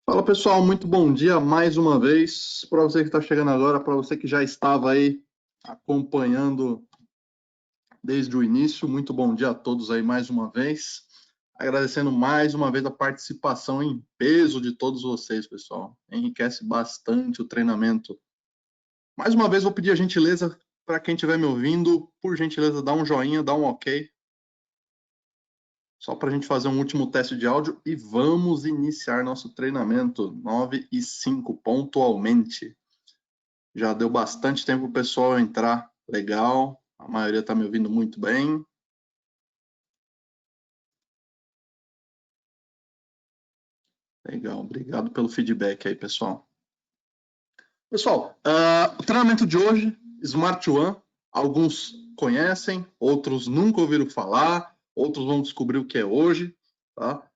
Fala pessoal, muito bom dia mais uma vez. Para você que está chegando agora, para você que já estava aí acompanhando desde o início, muito bom dia a todos aí mais uma vez. Agradecendo mais uma vez a participação em peso de todos vocês, pessoal. Enriquece bastante o treinamento. Mais uma vez, vou pedir a gentileza para quem estiver me ouvindo, por gentileza, dá um joinha, dá um ok. Só para a gente fazer um último teste de áudio e vamos iniciar nosso treinamento 9h05 pontualmente. Já deu bastante tempo para o pessoal entrar. Legal, a maioria está me ouvindo muito bem. Legal, obrigado pelo feedback aí, pessoal. Pessoal, o treinamento de hoje, Smart One, alguns conhecem, outros nunca ouviram falar, outros vão descobrir o que é hoje, tá?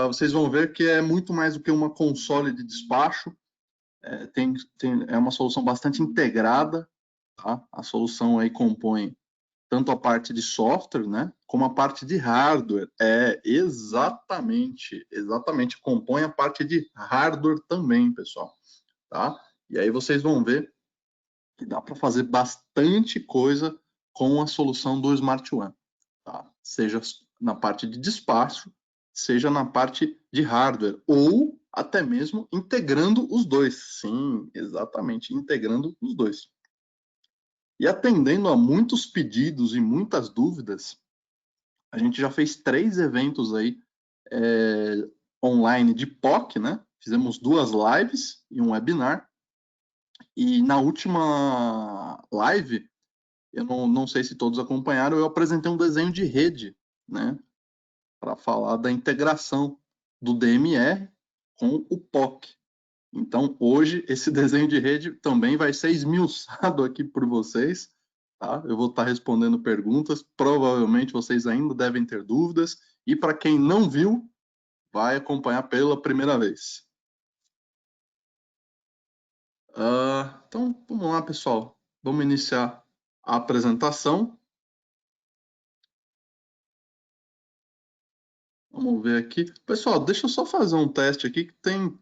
Vocês vão ver que é muito mais do que uma console de despacho, é uma solução bastante integrada, tá? A solução aí compõe tanto a parte de software, né, como a parte de hardware. Exatamente, compõe a parte de hardware também, pessoal, tá? E aí vocês vão ver que dá para fazer bastante coisa com a solução do Smart One, tá? Seja na parte de despacho, seja na parte de hardware, ou até mesmo integrando os dois. Sim, exatamente, integrando os dois. E atendendo a muitos pedidos e muitas dúvidas, a gente já fez 3 eventos aí online de POC, né? Fizemos 2 lives e um webinar. E na última live, eu não sei se todos acompanharam, eu apresentei um desenho de rede, né? Para falar da integração do DMR com o POC. Então, hoje, esse desenho de rede também vai ser esmiuçado aqui por vocês, tá? Eu vou estar respondendo perguntas, provavelmente vocês ainda devem ter dúvidas, e para quem não viu, vai acompanhar pela primeira vez. Então, vamos lá, pessoal. Vamos iniciar a apresentação. Vamos ver aqui. Pessoal, deixa eu só fazer um teste aqui, que tem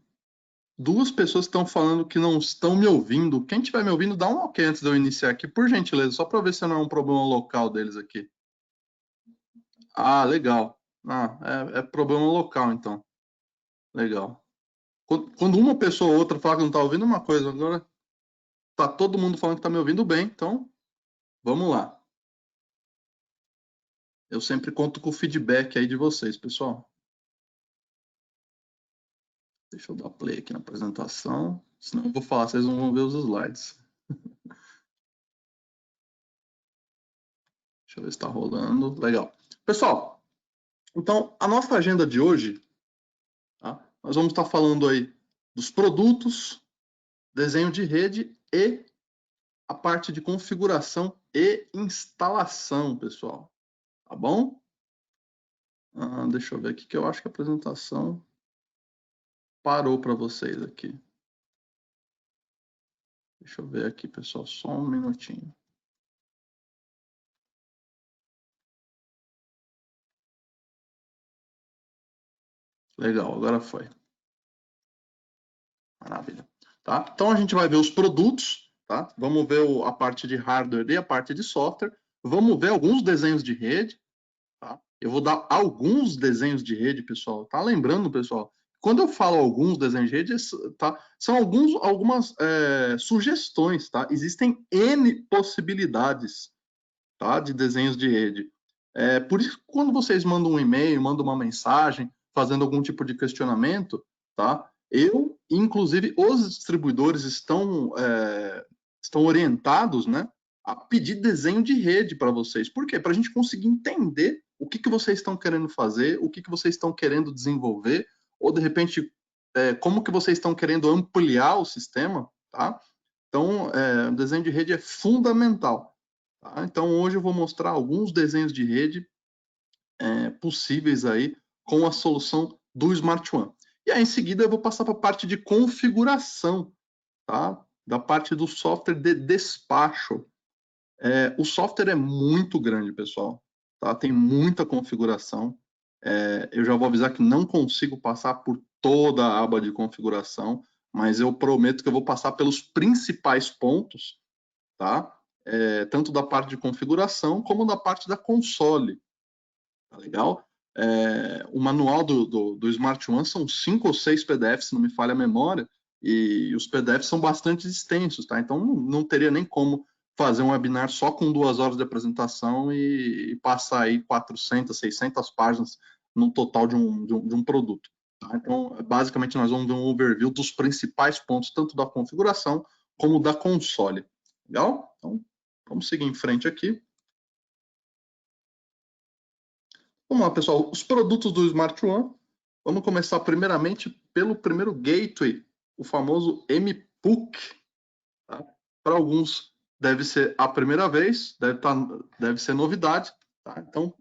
2 pessoas que estão falando que não estão me ouvindo. Quem estiver me ouvindo, dá um ok antes de eu iniciar aqui, por gentileza, só para ver se não é um problema local deles aqui. Ah, legal. É problema local, então. Legal. Quando uma pessoa ou outra fala que não está ouvindo uma coisa, agora tá todo mundo falando que está me ouvindo bem, então vamos lá. Eu sempre conto com o feedback aí de vocês, pessoal. Deixa eu dar play aqui na apresentação, senão eu vou falar, vocês não vão ver os slides. Deixa eu ver se está rolando. Legal. Pessoal, então a nossa agenda de hoje, tá? Nós vamos estar falando aí dos produtos, desenho de rede e a parte de configuração e instalação, pessoal. Tá bom? Deixa eu ver aqui que eu acho que a apresentação parou para vocês aqui. Deixa eu ver aqui, pessoal, só um minutinho. Legal, agora foi. Maravilha. Tá? Então a gente vai ver os produtos, tá? Vamos ver a parte de hardware e a parte de software. Vamos ver alguns desenhos de rede, tá? Eu vou dar alguns desenhos de rede, pessoal. Tá lembrando, pessoal? Quando eu falo alguns desenhos de rede, tá? São algumas sugestões, tá? Existem N possibilidades, tá? De desenhos de rede. Por isso, quando vocês mandam um e-mail, mandam uma mensagem, fazendo algum tipo de questionamento, tá? Inclusive, os distribuidores estão orientados, né, a pedir desenho de rede para vocês. Por quê? Para a gente conseguir entender o que vocês estão querendo fazer, o que vocês estão querendo desenvolver, ou de repente, como que vocês estão querendo ampliar o sistema, tá? Então, o desenho de rede é fundamental. Tá? Então, hoje eu vou mostrar alguns desenhos de rede possíveis aí com a solução do Smart One. E aí, em seguida, eu vou passar para a parte de configuração, tá? Da parte do software de despacho. O software é muito grande, pessoal. Tá? Tem muita configuração. Eu já vou avisar que não consigo passar por toda a aba de configuração, mas eu prometo que eu vou passar pelos principais pontos, tá? Tanto da parte de configuração como da parte da console. Tá legal? O manual do Smart One são 5 ou 6 PDFs, se não me falha a memória, e os PDFs são bastante extensos, tá? Então não teria nem como fazer um webinar só com 2 horas de apresentação e passar aí 400, 600 páginas no total de um produto. Tá? Então, basicamente, nós vamos ver um overview dos principais pontos, tanto da configuração como da console. Legal? Então, vamos seguir em frente aqui. Vamos lá, pessoal. Os produtos do Smart One. Vamos começar primeiramente pelo primeiro gateway, o famoso MPUC. Tá? Para alguns deve ser a primeira vez, deve ser novidade. Tá? Então,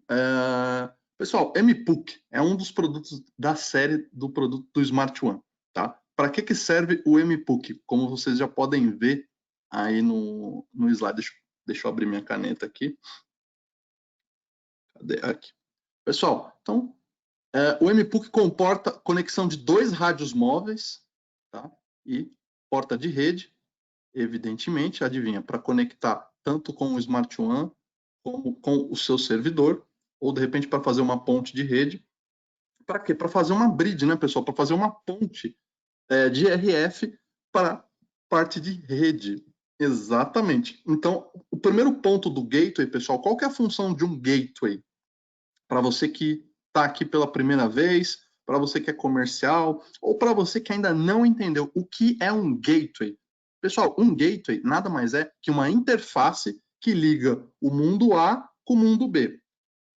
pessoal, MPUC é um dos produtos da série do produto do Smart One. Tá? Para que serve o MPUC? Como vocês já podem ver aí no slide. Deixa eu abrir minha caneta aqui. Cadê? Aqui. Pessoal, então, o MPUC comporta conexão de 2 rádios móveis, tá? E porta de rede, evidentemente, adivinha, para conectar tanto com o Smart One como com o seu servidor, ou de repente para fazer uma ponte de rede. Para quê? Para fazer uma bridge, né, pessoal? Para fazer uma ponte de RF para parte de rede. Exatamente. Então, o primeiro ponto do gateway, pessoal, qual que é a função de um gateway? Para você que está aqui pela primeira vez, para você que é comercial, ou para você que ainda não entendeu o que é um gateway. Pessoal, um gateway nada mais é que uma interface que liga o mundo A com o mundo B.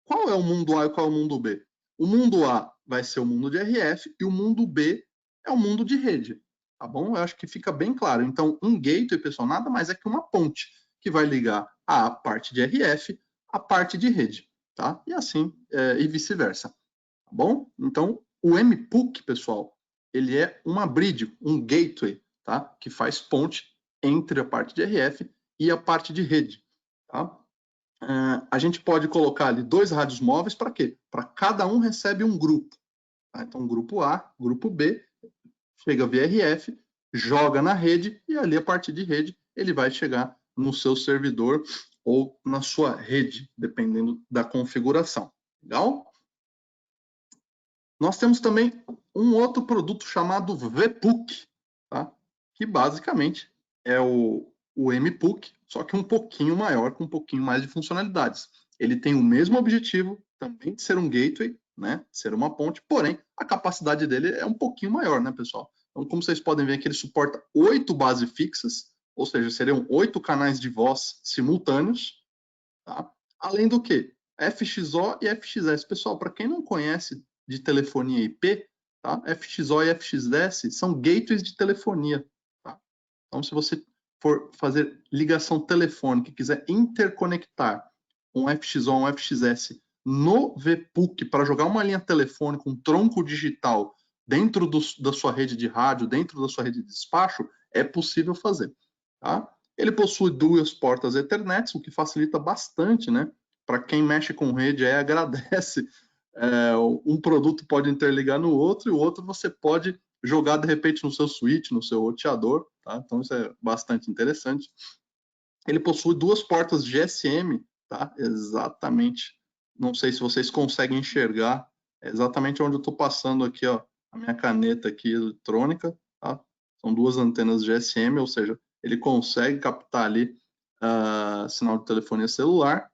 Qual é o mundo A e qual é o mundo B? O mundo A vai ser o mundo de RF e o mundo B é o mundo de rede. Tá bom? Eu acho que fica bem claro. Então, um gateway, pessoal, nada mais é que uma ponte que vai ligar a parte de RF à parte de rede. Tá? E assim, e vice-versa. Tá bom? Então, o MPUC, pessoal, ele é uma bridge, um gateway, tá? Que faz ponte entre a parte de RF e a parte de rede. Tá? A gente pode colocar ali 2 rádios móveis para quê? Para cada um recebe um grupo. Tá? Então, grupo A, grupo B, chega via RF, joga na rede e ali a partir de rede ele vai chegar no seu servidor ou na sua rede, dependendo da configuração. Legal? Nós temos também um outro produto chamado VPUC, tá? Que basicamente é o MPUC, só que um pouquinho maior, com um pouquinho mais de funcionalidades. Ele tem o mesmo objetivo, também de ser um gateway, né? Ser uma ponte, porém a capacidade dele é um pouquinho maior, né, pessoal? Então, como vocês podem ver aqui, ele suporta 8 bases fixas, ou seja, seriam 8 canais de voz simultâneos, tá? Além do que? FXO e FXS. Pessoal, para quem não conhece de telefonia IP, tá? FXO e FXS são gateways de telefonia. Tá? Então, se você for fazer ligação telefônica e quiser interconectar um FXO ou um FXS no VPUC para jogar uma linha telefônica, um tronco digital dentro da sua rede de rádio, dentro da sua rede de despacho, é possível fazer. Tá? Ele possui 2 portas Ethernet, o que facilita bastante, né? Para quem mexe com rede, agradece. Um produto pode interligar no outro e o outro você pode jogar de repente no seu switch, no seu roteador, tá? Então isso é bastante interessante. Ele possui 2 portas GSM, tá? Exatamente. Não sei se vocês conseguem enxergar, exatamente onde eu estou passando aqui, ó, a minha caneta aqui eletrônica, tá? São 2 antenas GSM, ou seja, ele consegue captar ali sinal de telefonia celular,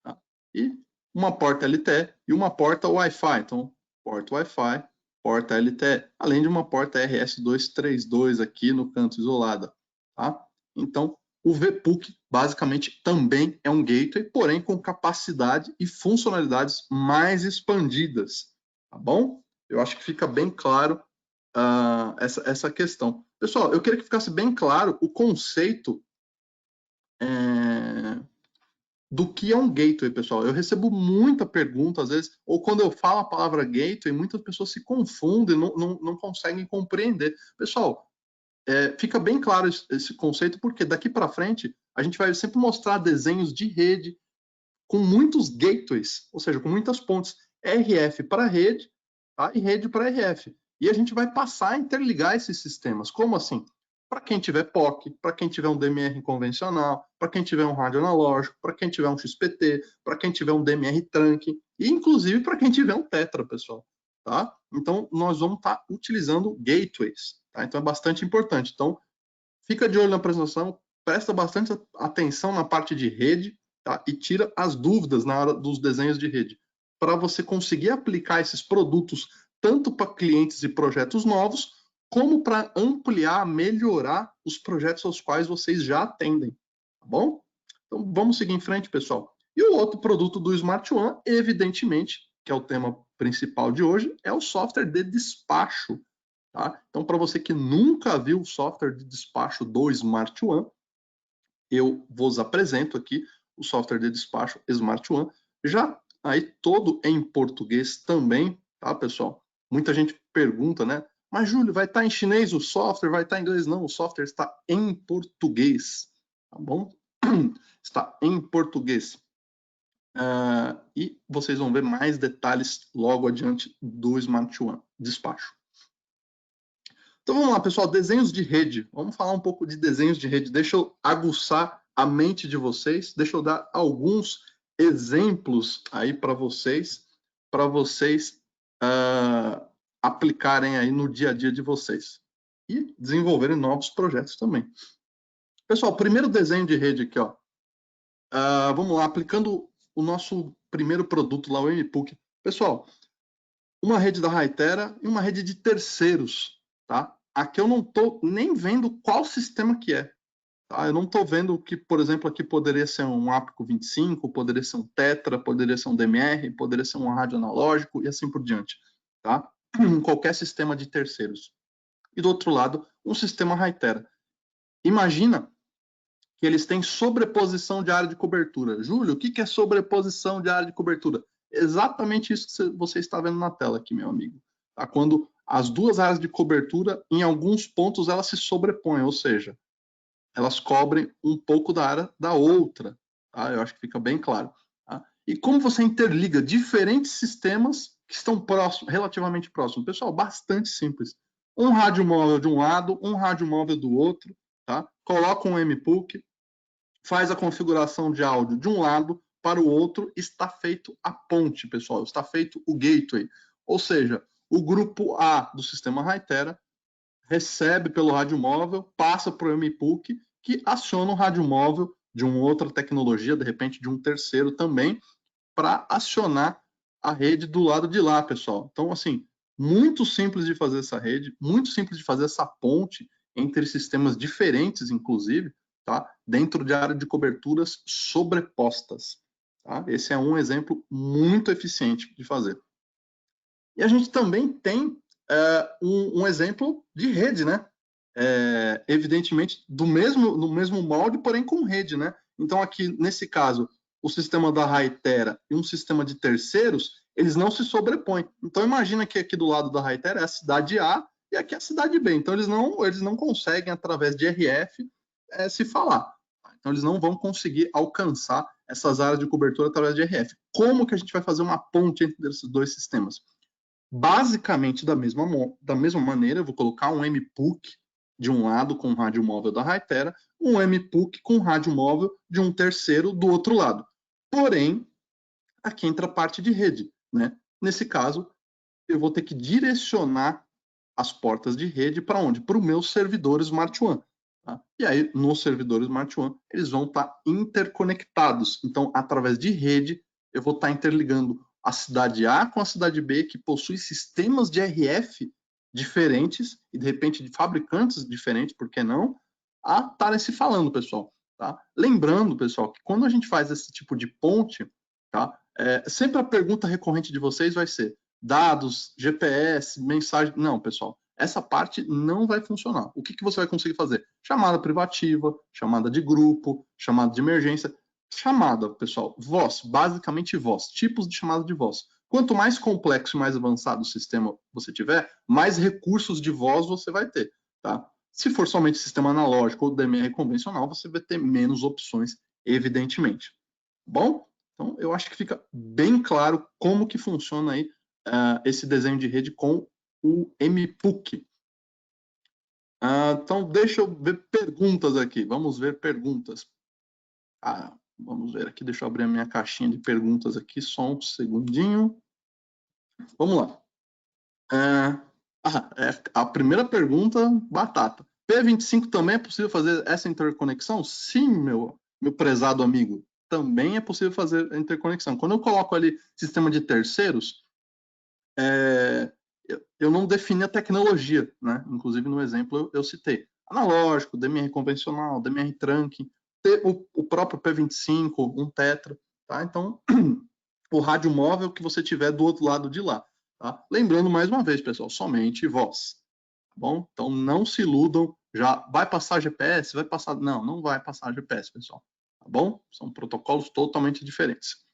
tá? E uma porta LTE e uma porta Wi-Fi. Então, porta Wi-Fi porta LTE, além de uma porta RS-232 aqui no canto isolada, tá? Então, o vPUC basicamente também é um gateway, porém com capacidade e funcionalidades mais expandidas, tá bom? Eu acho que fica bem claro essa questão. Pessoal, eu queria que ficasse bem claro o conceito do que é um gateway, pessoal. Eu recebo muita pergunta, às vezes, ou quando eu falo a palavra gateway, muitas pessoas se confundem, não conseguem compreender. Pessoal, fica bem claro esse conceito, porque daqui para frente a gente vai sempre mostrar desenhos de rede com muitos gateways, ou seja, com muitas pontes RF para rede, tá? E rede para RF. E a gente vai passar a interligar esses sistemas. Como assim? Para quem tiver POC, para quem tiver um DMR convencional, para quem tiver um rádio analógico, para quem tiver um XPT, para quem tiver um DMR trunk, e inclusive para quem tiver um Tetra, pessoal. Tá? Então, nós vamos estar utilizando gateways. Tá? Então, é bastante importante. Então, fica de olho na apresentação, presta bastante atenção na parte de rede, tá? E tira as dúvidas na hora dos desenhos de rede, para você conseguir aplicar esses produtos tanto para clientes e projetos novos, como para ampliar, melhorar os projetos aos quais vocês já atendem, tá bom? Então, vamos seguir em frente, pessoal. E o outro produto do Smart One, evidentemente, que é o tema principal de hoje, é o software de despacho. Tá? Então, para você que nunca viu o software de despacho do Smart One, eu vos apresento aqui o software de despacho Smart One, já aí todo em português também, tá, pessoal? Muita gente pergunta, né? Mas, Júlio, vai estar em chinês o software? Vai estar em inglês? Não, o software está em português, tá bom? Está em português. E vocês vão ver mais detalhes logo adiante do Smart One despacho. Então vamos lá, pessoal, desenhos de rede. Vamos falar um pouco de desenhos de rede. Deixa eu aguçar a mente de vocês, deixa eu dar alguns exemplos aí para vocês aplicarem aí no dia a dia de vocês e desenvolverem novos projetos também. Pessoal, primeiro desenho de rede aqui, ó. Vamos lá, aplicando o nosso primeiro produto lá, o MPUC. Pessoal, uma rede da Hytera e uma rede de terceiros, tá? Aqui eu não estou nem vendo qual sistema que é. Tá? Eu não estou vendo que, por exemplo, aqui poderia ser um Apico 25, poderia ser um Tetra, poderia ser um DMR, poderia ser um rádio analógico e assim por diante. Tá? Qualquer sistema de terceiros. E do outro lado, um sistema Hytera. Imagina que eles têm sobreposição de área de cobertura. Júlio, o que é sobreposição de área de cobertura? Exatamente isso que você está vendo na tela aqui, meu amigo. Tá? Quando as duas áreas de cobertura, em alguns pontos, elas se sobrepõem, ou seja, elas cobrem um pouco da área da outra. Tá? Eu acho que fica bem claro. Tá? E como você interliga diferentes sistemas que estão próximos, relativamente próximos? Pessoal, bastante simples. Um rádio móvel de um lado, um rádio móvel do outro. Tá? Coloca um MPUC, faz a configuração de áudio de um lado para o outro, está feito a ponte, pessoal, está feito o gateway. Ou seja, o grupo A do sistema Hytera recebe pelo rádio móvel, passa para o MPUC, que aciona o rádio móvel de uma outra tecnologia, de repente de um terceiro também, para acionar a rede do lado de lá, pessoal. Então, assim, muito simples de fazer essa rede, muito simples de fazer essa ponte entre sistemas diferentes, inclusive, tá? Dentro de área de coberturas sobrepostas. Tá? Esse é um exemplo muito eficiente de fazer. E a gente também tem um exemplo de rede, né? Evidentemente, no mesmo molde, porém com rede, né? Então, aqui, nesse caso, o sistema da Hytera e um sistema de terceiros, eles não se sobrepõem. Então, imagina que aqui do lado da Hytera é a cidade A e aqui é a cidade B. Então, eles não conseguem, através de RF, se falar. Então, eles não vão conseguir alcançar essas áreas de cobertura através de RF. Como que a gente vai fazer uma ponte entre esses dois sistemas? Basicamente, da mesma maneira, eu vou colocar um MPUC de um lado com o rádio móvel da Hytera, um MPUC com o rádio móvel de um terceiro do outro lado. Porém, aqui entra a parte de rede, né? Nesse caso, eu vou ter que direcionar as portas de rede para onde? Para o meu servidor Smart One. Tá? E aí, no servidor Smart One, eles vão estar interconectados. Então, através de rede, eu vou estar interligando a cidade A com a cidade B, que possui sistemas de RF diferentes, e de repente de fabricantes diferentes, por que não, a estarem se falando, pessoal. Tá? Lembrando, pessoal, que quando a gente faz esse tipo de ponte, tá? Sempre a pergunta recorrente de vocês vai ser dados, GPS, mensagem. Não, pessoal, essa parte não vai funcionar. O que você vai conseguir fazer? Chamada privativa, chamada de grupo, chamada de emergência. Chamada, pessoal, voz, basicamente voz, tipos de chamada de voz. Quanto mais complexo e mais avançado o sistema você tiver, mais recursos de voz você vai ter, tá? Se for somente sistema analógico ou DMR convencional, você vai ter menos opções, evidentemente. Bom, então eu acho que fica bem claro como que funciona aí esse desenho de rede com o MPUC. Então, deixa eu ver perguntas aqui. Vamos ver perguntas. Vamos ver aqui, deixa eu abrir a minha caixinha de perguntas aqui, só um segundinho. Vamos lá. A primeira pergunta, batata. P25 também é possível fazer essa interconexão? Sim, meu prezado amigo. Também é possível fazer a interconexão. Quando eu coloco ali sistema de terceiros, eu não defini a tecnologia, né? Inclusive no exemplo eu citei analógico, DMR convencional, DMR trunking, o próprio P25, um tetra, tá? Então, o rádio móvel que você tiver do outro lado de lá, tá? Lembrando mais uma vez, pessoal, somente voz, tá bom? Então não se iludam, já vai passar GPS, vai passar, não vai passar GPS, pessoal, tá bom? São protocolos totalmente diferentes.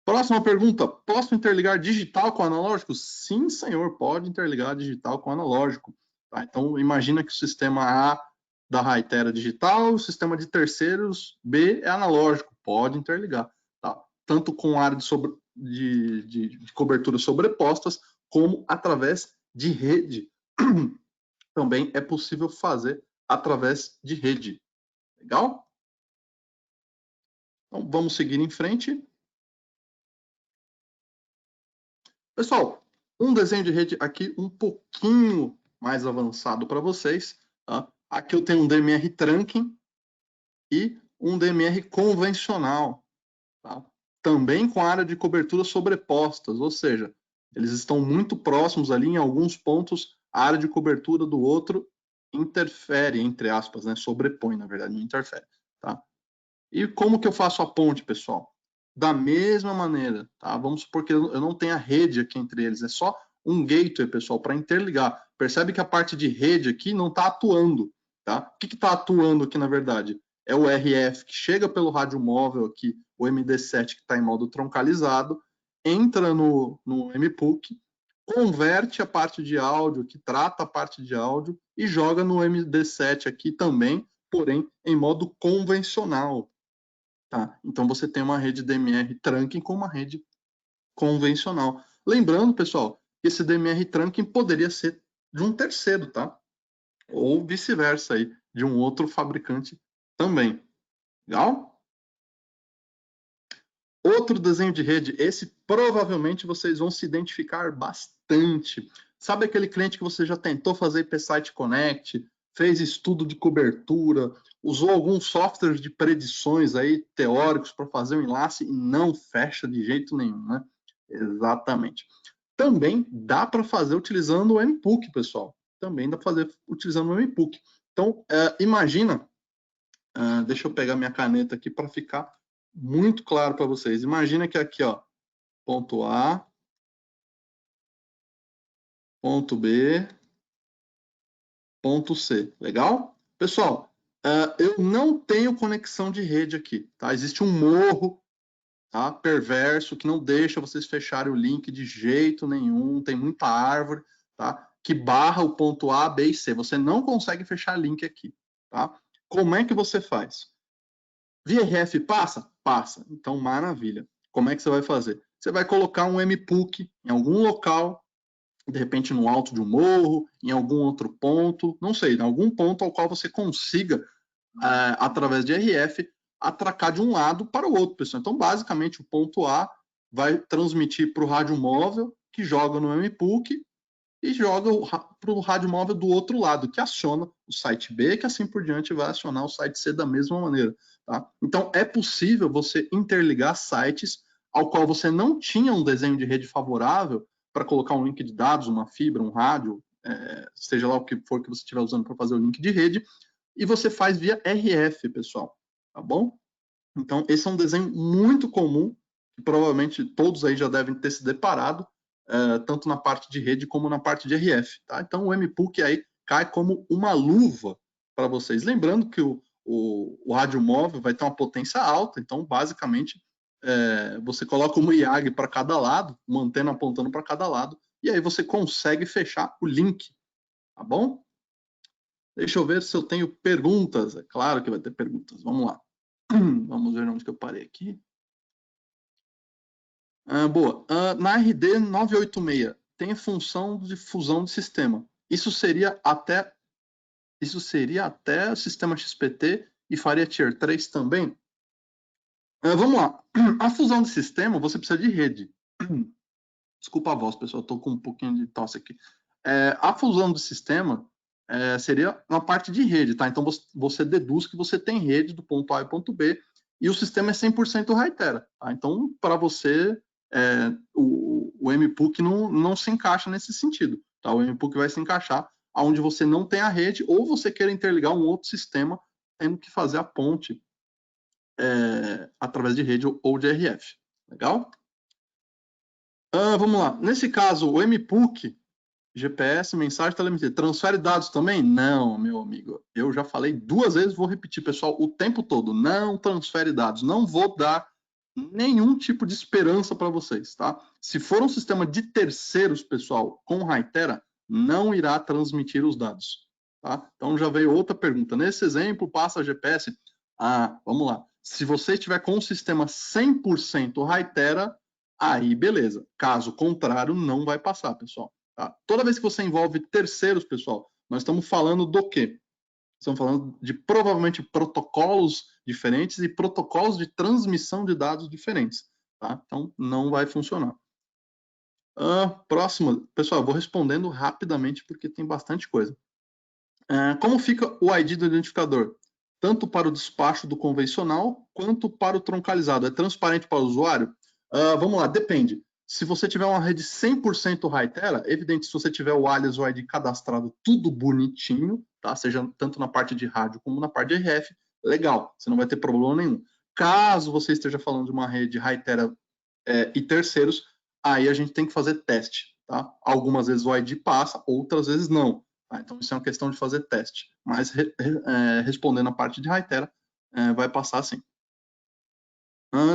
Próxima pergunta, posso interligar digital com analógico? Sim, senhor, pode interligar digital com analógico. Tá? Então, imagina que o sistema A da Hytera é digital, o sistema de terceiros B é analógico, pode interligar. Tá? Tanto com área de cobertura sobrepostas, como através de rede. Também é possível fazer através de rede. Legal? Então, vamos seguir em frente. Pessoal, um desenho de rede aqui um pouquinho mais avançado para vocês. Tá? Aqui eu tenho um DMR trunking e um DMR convencional. Tá? Também com área de cobertura sobrepostas, ou seja, eles estão muito próximos ali, em alguns pontos, a área de cobertura do outro interfere, entre aspas, né? Sobrepõe, na verdade, não interfere. Tá? E como que eu faço a ponte, pessoal? Da mesma maneira, tá? Vamos supor que eu não tenha rede aqui entre eles, é só um gateway, pessoal, para interligar. Percebe que a parte de rede aqui não está atuando, tá? O que está atuando aqui, na verdade? É o RF que chega pelo rádio móvel aqui, o MD7 que está em modo troncalizado, entra no MPUC, converte a parte de áudio, que trata a parte de áudio, e joga no MD7 aqui também, porém em modo convencional. Tá? Então você tem uma rede DMR trunking com uma rede convencional. Lembrando, pessoal, que esse DMR trunking poderia ser de um terceiro, tá? Ou vice-versa aí, de um outro fabricante também. Legal? Outro desenho de rede, esse provavelmente vocês vão se identificar bastante. Sabe aquele cliente que você já tentou fazer IP-Site Connect, fez estudo de cobertura, usou alguns softwares de predições aí teóricos para fazer um enlace e não fecha de jeito nenhum, né? Exatamente. Também dá para fazer utilizando o MPUC, pessoal. Também dá para fazer utilizando o MPUC. Então, imagina, deixa eu pegar minha caneta aqui para ficar muito claro para vocês. Imagina que aqui, ó, ponto A, ponto B, ponto C. Legal? Pessoal, eu não tenho conexão de rede aqui, tá? Existe um morro, tá, perverso que não deixa vocês fecharem o link de jeito nenhum. Tem muita árvore, tá? Que barra o ponto A, B e C. Você não consegue fechar link aqui, tá? Como é que você faz? Via RF passa? Passa. Então, maravilha. Como é que você vai fazer? Você vai colocar um MPUC em algum local, de repente no alto de um morro, em algum outro ponto, não sei, em algum ponto ao qual você consiga, através de RF, atracar de um lado para o outro, pessoal. Então, basicamente, o ponto A vai transmitir para o rádio móvel, que joga no MPUC, e joga para o rádio móvel do outro lado, que aciona o site B, que assim por diante vai acionar o site C da mesma maneira. Tá? Então, é possível você interligar sites ao qual você não tinha um desenho de rede favorável para colocar um link de dados, uma fibra, um rádio, seja lá o que for que você estiver usando para fazer o link de rede, e você faz via RF, pessoal, tá bom? Então, esse é um desenho muito comum, que provavelmente todos aí já devem ter se deparado, tanto na parte de rede como na parte de RF, tá? Então, o MPUC aí cai como uma luva para vocês. Lembrando que o rádio móvel vai ter uma potência alta, então, basicamente, você coloca uma IAG para cada lado, uma antena apontando para cada lado, e aí você consegue fechar o link, tá bom? Deixa eu ver se eu tenho perguntas. É claro que vai ter perguntas. Vamos lá. Vamos ver onde que eu parei aqui. Boa. Na RD 986 tem função de fusão de sistema. Isso seria até o sistema XPT e faria Tier 3 também? Vamos lá. A fusão de sistema, você precisa de rede. Desculpa a voz, pessoal, estou com um pouquinho de tosse aqui. A fusão de sistema seria uma parte de rede, tá? Então você deduz que você tem rede do ponto A ao ponto B e o sistema é 100% Hytera, tá? Então, para você, o MPUC não se encaixa nesse sentido, tá? O MPUC vai se encaixar onde você não tem a rede ou você queira interligar um outro sistema tendo que fazer a ponte através de rede ou de RF. Legal? Vamos lá. Nesse caso, o MPUC, GPS, mensagem, telemetria, transfere dados também? Não, meu amigo. Eu já falei 2 vezes, vou repetir, pessoal, o tempo todo. Não transfere dados. Não vou dar nenhum tipo de esperança para vocês, tá? Se for um sistema de terceiros, pessoal, com Hytera, não irá transmitir os dados, tá? Então já veio outra pergunta. Nesse exemplo, passa GPS? Vamos lá. Se você estiver com um sistema 100% Hytera, aí beleza. Caso contrário, não vai passar, pessoal. Tá? Toda vez que você envolve terceiros, pessoal, nós estamos falando do quê? Estamos falando de provavelmente protocolos diferentes e protocolos de transmissão de dados diferentes. Tá? Então, não vai funcionar. Próxima. Pessoal, eu vou respondendo rapidamente porque tem bastante coisa. Como fica o ID do identificador? Tanto para o despacho do convencional, quanto para o troncalizado. É transparente para o usuário? Vamos lá, depende. Se você tiver uma rede 100% Hytera, evidente, se você tiver o alias ou ID cadastrado tudo bonitinho, tá? Seja tanto na parte de rádio como na parte de RF, legal, você não vai ter problema nenhum. Caso você esteja falando de uma rede Hytera e terceiros, aí a gente tem que fazer teste, tá? Algumas vezes o ID passa, outras vezes não. Tá? Então, isso é uma questão de fazer teste. Mas, respondendo a parte de Hytera, vai passar sim.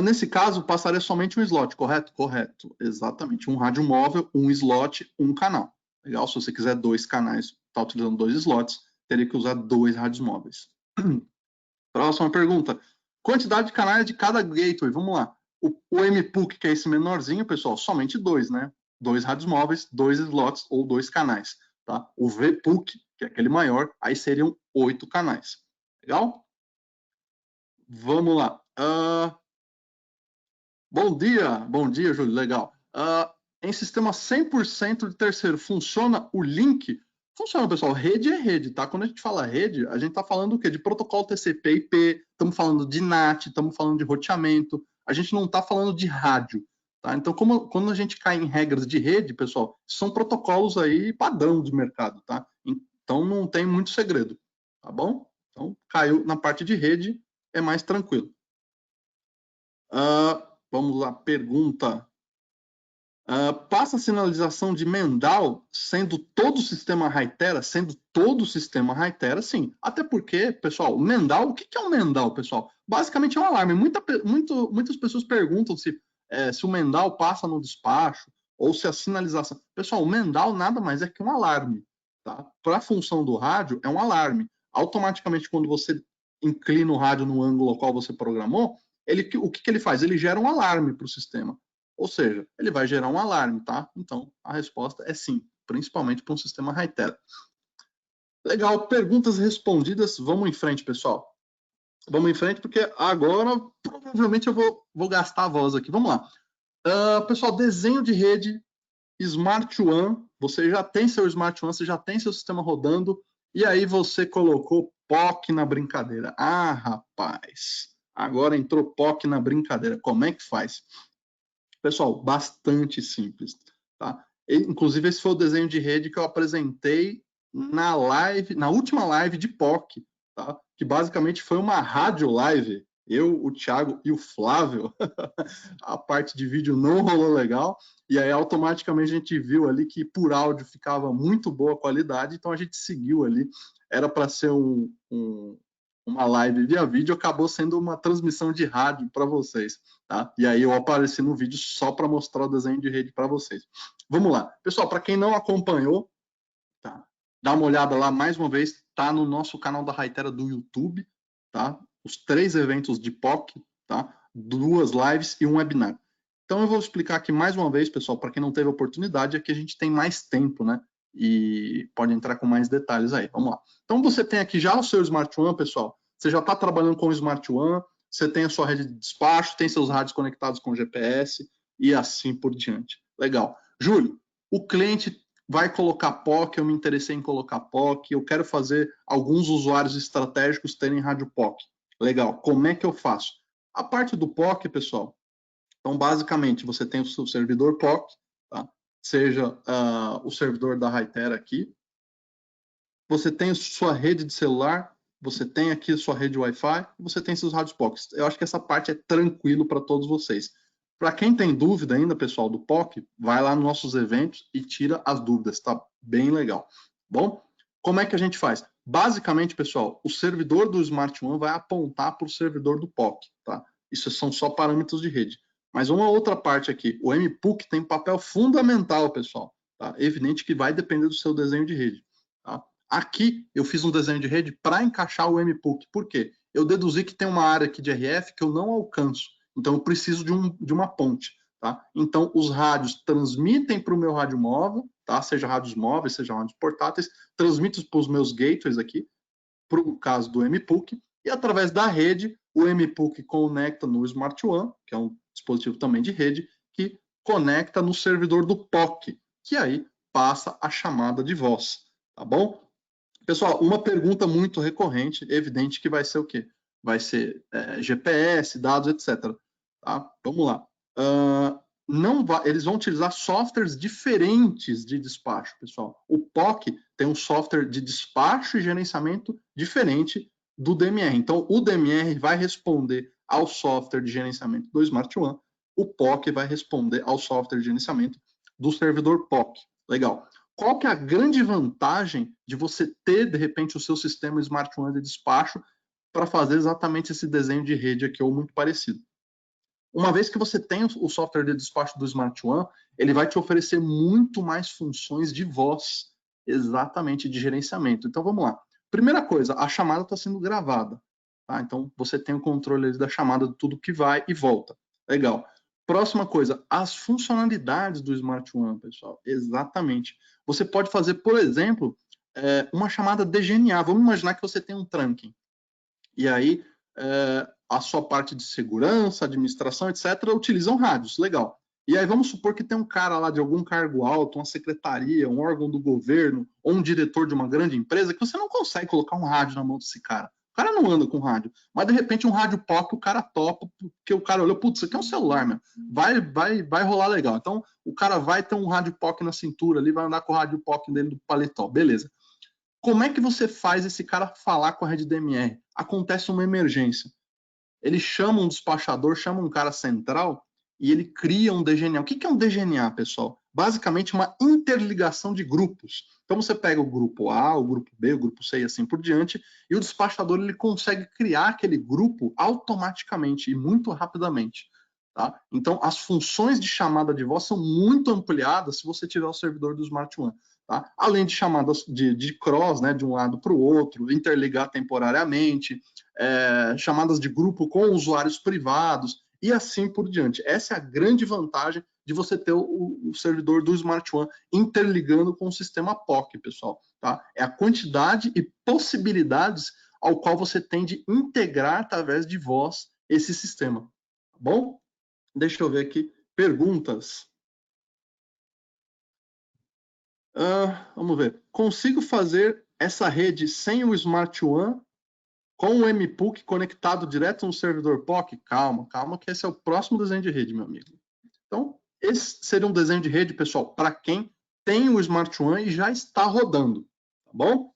Nesse caso, passaria somente um slot, correto? Correto, exatamente. Um rádio móvel, um slot, um canal. Legal? Se você quiser 2 canais, está utilizando 2 slots, teria que usar 2 rádios móveis. Próxima pergunta. Quantidade de canais de cada gateway. Vamos lá. O MPUC, que é esse menorzinho, pessoal, somente 2, né? 2 rádios móveis, 2 slots ou 2 canais. Tá? O VPUC, que é aquele maior, aí seriam 8 canais. Legal? Vamos lá. Bom dia, Júlio, legal. Em sistema 100% de terceiro, funciona o link? Funciona, pessoal. Rede é rede, tá? Quando a gente fala rede, a gente tá falando o quê? De protocolo TCP/IP, estamos falando de NAT, estamos falando de roteamento, a gente não está falando de rádio, tá? Então, quando a gente cai em regras de rede, pessoal, são protocolos aí padrão de mercado, tá? Então, não tem muito segredo, tá bom? Então, caiu na parte de rede, é mais tranquilo. Vamos lá, pergunta. Passa a sinalização de Mendal sendo todo o sistema Hytera? Sendo todo o sistema Hytera, sim. Até porque, pessoal, Mendal, o que é um Mendal, pessoal? Basicamente é um alarme. Muitas pessoas perguntam se o Mendal passa no despacho ou se a sinalização... Pessoal, o Mendal nada mais é que um alarme. Tá? Para a função do rádio, é um alarme. Automaticamente, quando você inclina o rádio no ângulo ao qual você programou, o que ele faz? Ele gera um alarme para o sistema. Ou seja, ele vai gerar um alarme, tá? Então, a resposta é sim, principalmente para um sistema Hytera. Legal, perguntas respondidas. Vamos em frente, pessoal. Vamos em frente, porque agora provavelmente eu vou gastar a voz aqui. Vamos lá. Pessoal, desenho de rede Smart One. Você já tem seu Smart One, você já tem seu sistema rodando, e aí você colocou POC na brincadeira. Rapaz, agora entrou POC na brincadeira. Como é que faz? Pessoal, bastante simples, tá? Inclusive, esse foi o desenho de rede que eu apresentei na live, na última live de POC, tá? Que basicamente foi uma rádio live. Eu, o Thiago e o Flávio. A parte de vídeo não rolou legal, e aí automaticamente a gente viu ali que por áudio ficava muito boa a qualidade, então a gente seguiu ali. Era para ser uma live via vídeo, acabou sendo uma transmissão de rádio para vocês, tá? E aí eu apareci no vídeo só para mostrar o desenho de rede para vocês. Vamos lá. Pessoal, para quem não acompanhou, tá? Dá uma olhada lá mais uma vez, tá no nosso canal da Hytera do YouTube, tá? Os 3 eventos de POC, tá? 2 lives e um webinar. Então eu vou explicar aqui mais uma vez, pessoal, para quem não teve oportunidade, é que a gente tem mais tempo, né? E pode entrar com mais detalhes aí. Vamos lá. Então você tem aqui já o seu Smart One, pessoal. Você já está trabalhando com o Smart One, você tem a sua rede de despacho, tem seus rádios conectados com GPS e assim por diante. Legal. Júlio, o cliente vai colocar POC, eu me interessei em colocar POC, eu quero fazer alguns usuários estratégicos terem rádio POC. Legal, como é que eu faço? A parte do POC, pessoal, então basicamente você tem o seu servidor POC, tá? Seja o servidor da Hytera aqui, você tem sua rede de celular, você tem aqui sua rede Wi-Fi, você tem seus rádios POC. Eu acho que essa parte é tranquilo para todos vocês. Para quem tem dúvida ainda, pessoal, do POC, vai lá nos nossos eventos e tira as dúvidas, tá bem legal. Bom, como é que a gente faz? Basicamente, pessoal, o servidor do Smart One vai apontar para o servidor do POC, tá? Isso são só parâmetros de rede. Mas uma outra parte aqui, o MPUC tem papel fundamental, pessoal. Tá? Evidente que vai depender do seu desenho de rede. Tá? Aqui eu fiz um desenho de rede para encaixar o MPUC. Por quê? Eu deduzi que tem uma área aqui de RF que eu não alcanço. Então eu preciso de uma ponte. Tá? Então os rádios transmitem para o meu rádio móvel, tá? Seja rádios móveis, seja rádios portáteis, transmitem para os meus gateways aqui, para o caso do MPUC, e através da rede, o MPUC conecta no Smart One, que é um dispositivo também de rede, que conecta no servidor do POC, que aí passa a chamada de voz, tá bom? Pessoal, uma pergunta muito recorrente, evidente que vai ser o quê? Vai ser GPS, dados, etc. Tá? Vamos lá. Eles vão utilizar softwares diferentes de despacho, pessoal. O POC tem um software de despacho e gerenciamento diferente do DMR. Então, o DMR vai responder ao software de gerenciamento do Smart One, o POC vai responder ao software de gerenciamento do servidor POC. Legal. Qual que é a grande vantagem de você ter, de repente, o seu sistema Smart One de despacho para fazer exatamente esse desenho de rede aqui, ou muito parecido? Uma vez que você tem o software de despacho do Smart One, ele vai te oferecer muito mais funções de voz, exatamente, de gerenciamento. Então, vamos lá. Primeira coisa, a chamada está sendo gravada. Tá? Então, você tem o controle da chamada de tudo que vai e volta. Legal. Próxima coisa, as funcionalidades do Smart One, pessoal. Exatamente. Você pode fazer, por exemplo, uma chamada DGNA. Vamos imaginar que você tem um trunking. E aí, a sua parte de segurança, administração, etc., utilizam rádios. Legal. E aí vamos supor que tem um cara lá de algum cargo alto, uma secretaria, um órgão do governo, ou um diretor de uma grande empresa, que você não consegue colocar um rádio na mão desse cara. O cara não anda com rádio. Mas, de repente, um rádio POC, o cara topa, porque o cara olhou, putz, isso aqui é um celular, meu. Vai rolar legal. Então, o cara vai ter um rádio POC na cintura ali, vai andar com o rádio POC dele do paletó. Beleza. Como é que você faz esse cara falar com a rede DMR? Acontece uma emergência. Ele chama um despachador, chama um cara central e ele cria um DGNA. O que é um DGNA, pessoal? Basicamente uma interligação de grupos. Então você pega o grupo A, o grupo B, o grupo C e assim por diante, e o despachador ele consegue criar aquele grupo automaticamente e muito rapidamente. Tá? Então as funções de chamada de voz são muito ampliadas se você tiver o servidor do Smart One. Tá? Além de chamadas de cross, né, de um lado para o outro, interligar temporariamente, chamadas de grupo com usuários privados e assim por diante. Essa é a grande vantagem de você ter o servidor do Smart One interligando com o sistema POC, pessoal. Tá? É a quantidade e possibilidades ao qual você tem de integrar através de voz esse sistema. Tá bom? Deixa eu ver aqui. Perguntas. Vamos ver. Consigo fazer essa rede sem o Smart One com o MPUC conectado direto no servidor POC? Calma, calma, que esse é o próximo desenho de rede, meu amigo. Então, esse seria um desenho de rede, pessoal, para quem tem o Smart One e já está rodando, tá bom?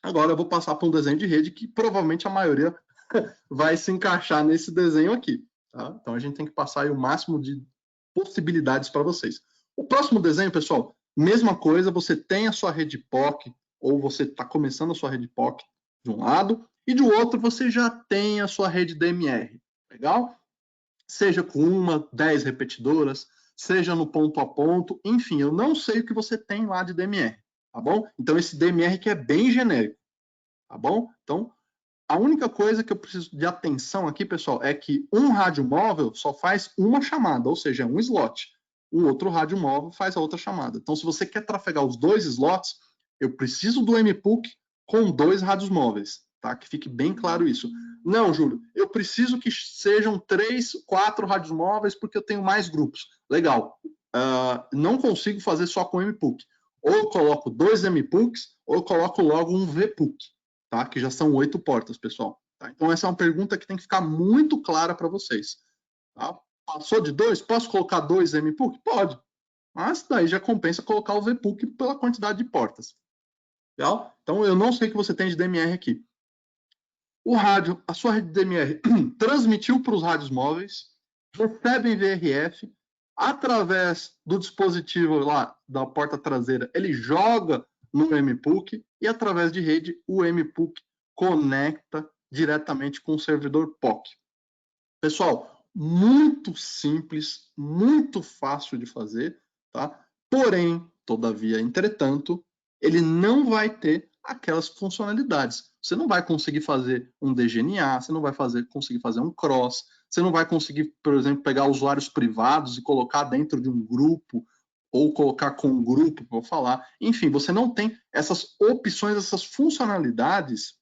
Agora eu vou passar para um desenho de rede que provavelmente a maioria vai se encaixar nesse desenho aqui, tá? Então a gente tem que passar aí o máximo de possibilidades para vocês. O próximo desenho, pessoal, mesma coisa, você tem a sua rede POC, ou você está começando a sua rede POC de um lado, e de outro você já tem a sua rede DMR, legal? Seja com 1, 10 repetidoras, seja no ponto a ponto, enfim, eu não sei o que você tem lá de DMR, tá bom? Então esse DMR que é bem genérico, tá bom? Então, a única coisa que eu preciso de atenção aqui, pessoal, é que um rádio móvel só faz uma chamada, ou seja, um slot. O outro rádio móvel faz a outra chamada. Então, se você quer trafegar os 2 slots, eu preciso do MPUC com 2 rádios móveis, tá? Que fique bem claro isso. Não, Júlio, eu preciso que sejam 3, 4 rádios móveis porque eu tenho mais grupos. Legal. Não consigo fazer só com MPUC. Ou eu coloco 2 MPUCs, ou eu coloco logo um VPUC. Tá? Que já são 8 portas, pessoal. Tá? Então, essa é uma pergunta que tem que ficar muito clara para vocês. Tá? Passou de 2? Posso colocar 2 MPUC? Pode. Mas daí já compensa colocar o VPUC pela quantidade de portas. Legal? Então, eu não sei o que você tem de DMR aqui. O rádio, a sua rede de DMR transmitiu para os rádios móveis, recebe em VRF, através do dispositivo lá da porta traseira, ele joga no MPUC e através de rede o MPUC conecta diretamente com o servidor POC. Pessoal, muito simples, muito fácil de fazer, tá? Porém, todavia, entretanto, ele não vai ter aquelas funcionalidades. Você não vai conseguir fazer um DGNA, você não vai conseguir fazer um cross, você não vai conseguir, por exemplo, pegar usuários privados e colocar dentro de um grupo ou colocar com um grupo, vou falar. Enfim, você não tem essas opções, essas funcionalidades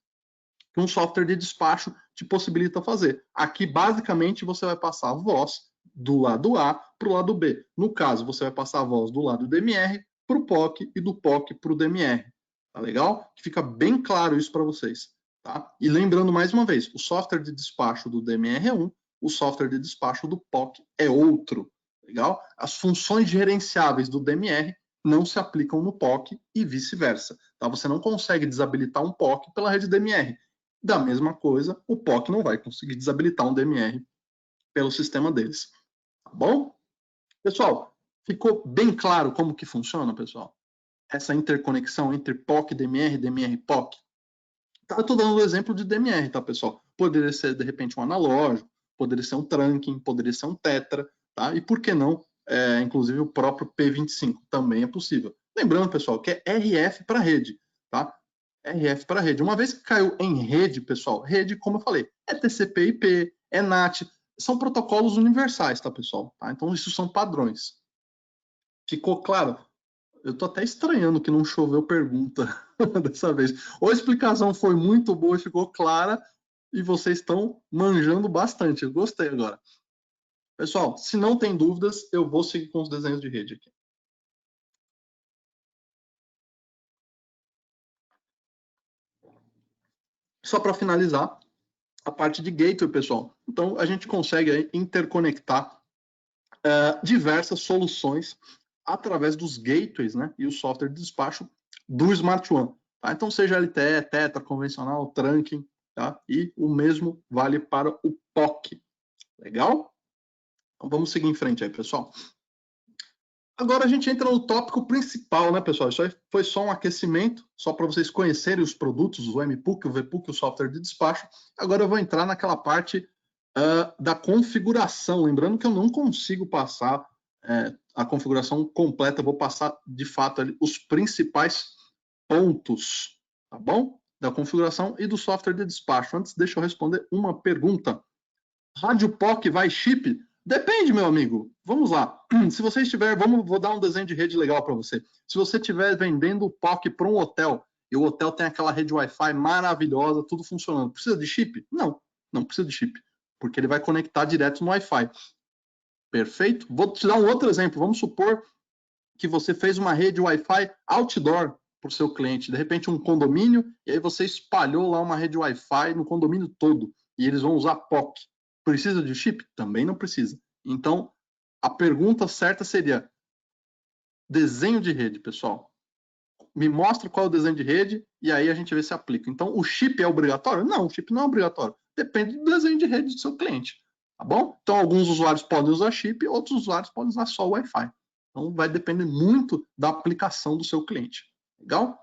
que um software de despacho te possibilita fazer. Aqui, basicamente, você vai passar a voz do lado A para o lado B. No caso, você vai passar a voz do lado DMR para o POC e do POC para o DMR. Tá legal? Que fica bem claro isso para vocês. Tá? E lembrando mais uma vez, o software de despacho do DMR é um, o software de despacho do POC é outro. Legal? As funções gerenciáveis do DMR não se aplicam no POC e vice-versa. Tá? Você não consegue desabilitar um POC pela rede DMR. Da mesma coisa, o POC não vai conseguir desabilitar um DMR pelo sistema deles. Tá bom? Pessoal, ficou bem claro como que funciona, pessoal? Essa interconexão entre POC, DMR, DMR, POC. Tá, eu estou dando o exemplo de DMR, tá, pessoal? Poderia ser, de repente, um analógico, poderia ser um trunking, poderia ser um tetra, tá? E por que não, inclusive, o próprio P25 também é possível. Lembrando, pessoal, que é RF para rede, tá? RF para rede. Uma vez que caiu em rede, pessoal, rede, como eu falei, é TCP/IP, é NAT, são protocolos universais, tá, pessoal? Tá? Então, isso são padrões. Ficou claro? Eu tô até estranhando que não choveu pergunta dessa vez. Ou a explicação foi muito boa e ficou clara, e vocês estão manjando bastante. Eu gostei agora. Pessoal, se não tem dúvidas, eu vou seguir com os desenhos de rede aqui. Só para finalizar, a parte de gateway, pessoal. Então, a gente consegue aí interconectar diversas soluções através dos gateways, né, e o software de despacho do Smart One. Tá? Então, seja LTE, Tetra, convencional, trunking, tá? E o mesmo vale para o POC. Legal? Então, vamos seguir em frente aí, pessoal. Agora a gente entra no tópico principal, né, pessoal? Isso aí foi só um aquecimento, só para vocês conhecerem os produtos, o MPUC, o VPUC, o software de despacho. Agora eu vou entrar naquela parte da configuração. Lembrando que eu não consigo passar a configuração completa, vou passar, de fato, ali, os principais pontos, tá bom? Da configuração e do software de despacho. Antes, deixa eu responder uma pergunta. Rádio POC vai chip? Depende, meu amigo. Vamos lá. Se você estiver, vou dar um desenho de rede legal para você. Se você estiver vendendo o POC para um hotel e o hotel tem aquela rede Wi-Fi maravilhosa, tudo funcionando, precisa de chip? Não, não precisa de chip, porque ele vai conectar direto no Wi-Fi. Perfeito? Vou te dar um outro exemplo. Vamos supor que você fez uma rede Wi-Fi outdoor para o seu cliente, de repente um condomínio, e aí você espalhou lá uma rede Wi-Fi no condomínio todo, e eles vão usar POC. Precisa de chip? Também não precisa. Então, A pergunta certa seria desenho de rede, pessoal. Me mostra qual é o desenho de rede e aí a gente vê se aplica. Então, o chip é obrigatório? Não, o chip não é obrigatório. Depende do desenho de rede do seu cliente, tá bom? Então, alguns usuários podem usar chip, outros usuários podem usar só o Wi-Fi. Então, vai depender muito da aplicação do seu cliente. Legal?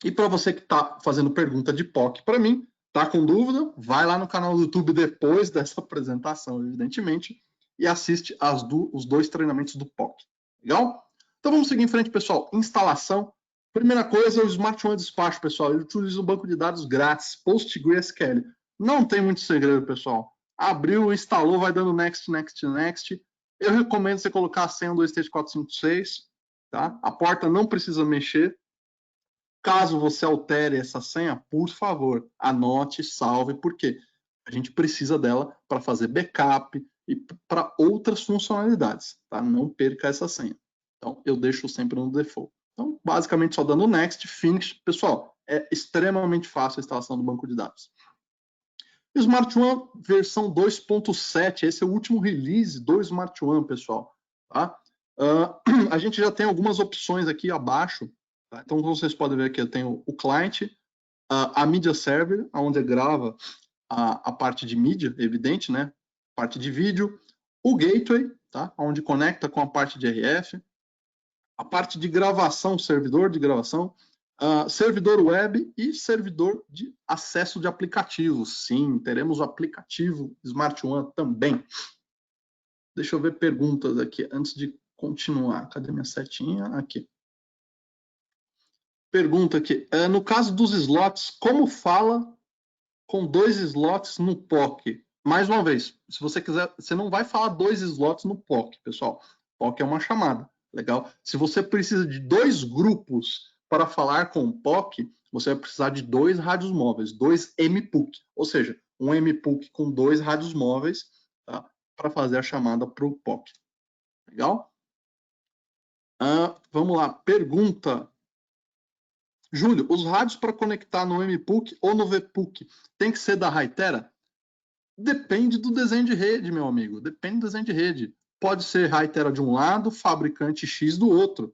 E para você que está fazendo pergunta de POC para mim, tá com dúvida? Vai lá no canal do YouTube depois dessa apresentação, evidentemente, e assiste os 2 treinamentos do POC. Legal? Então vamos seguir em frente, pessoal. Instalação. Primeira coisa, o Smart One Despacho, pessoal. Ele utiliza um banco de dados grátis, PostgreSQL. Não tem muito segredo, pessoal. Abriu, instalou, vai dando next, next, next. Eu recomendo você colocar a senha 1, 2, 3, 4, 5, 6. Tá? A porta não precisa mexer. Caso você altere essa senha, por favor, anote, salve, porque a gente precisa dela para fazer backup e para outras funcionalidades, tá? Não perca essa senha. Então, eu deixo sempre no default. Então, basicamente, só dando next, finish. Pessoal, é extremamente fácil a instalação do banco de dados. Smart One versão 2.7, esse é o último release do Smart One, pessoal. Tá? A gente já tem algumas opções aqui abaixo. Tá? Então, vocês podem ver aqui, eu tenho o client, a media server, onde grava a parte de mídia, evidente, né? Parte de vídeo, o gateway, tá? Onde conecta com a parte de RF, a parte de gravação, servidor de gravação, servidor web e servidor de acesso de aplicativos. Sim, teremos o aplicativo Smart One também. Deixa eu ver perguntas aqui antes de continuar. Cadê minha setinha? Aqui. Pergunta aqui. No caso dos slots, como fala com 2 slots no POC? Mais uma vez, se você quiser, você não vai falar 2 slots no POC, pessoal. POC é uma chamada. Legal? Se você precisa de 2 grupos para falar com o POC, você vai precisar de 2 rádios móveis, 2 MPUC, ou seja, um MPUC com 2 rádios móveis, tá? Para fazer a chamada para o POC. Legal? Vamos lá, pergunta. Júlio, os rádios para conectar no MPUC ou no VPUC tem que ser da Hytera? Depende do desenho de rede, meu amigo. Depende do desenho de rede. Pode ser Hytera de um lado, fabricante X do outro.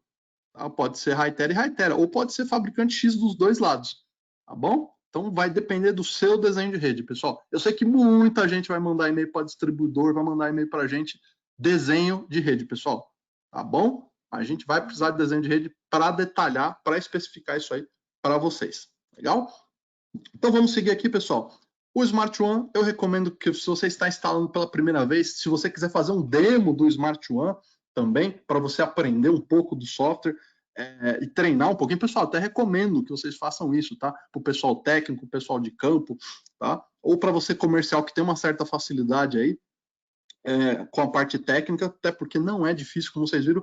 Tá? Pode ser Hytera e Hytera. Ou pode ser fabricante X dos dois lados. Tá bom? Então vai depender do seu desenho de rede, pessoal. Eu sei que muita gente vai mandar e-mail para distribuidor, vai mandar e-mail para a gente. Desenho de rede, pessoal. Tá bom? A gente vai precisar de desenho de rede para detalhar, para especificar isso aí para vocês. Legal? Então vamos seguir aqui, pessoal. O Smart One, eu recomendo que se você está instalando pela primeira vez, se você quiser fazer um demo do Smart One também, para você aprender um pouco do software e treinar um pouquinho, pessoal, até recomendo que vocês façam isso, tá? Para o pessoal técnico, o pessoal de campo, tá? Ou para você comercial que tem uma certa facilidade aí com a parte técnica, até porque não é difícil, como vocês viram,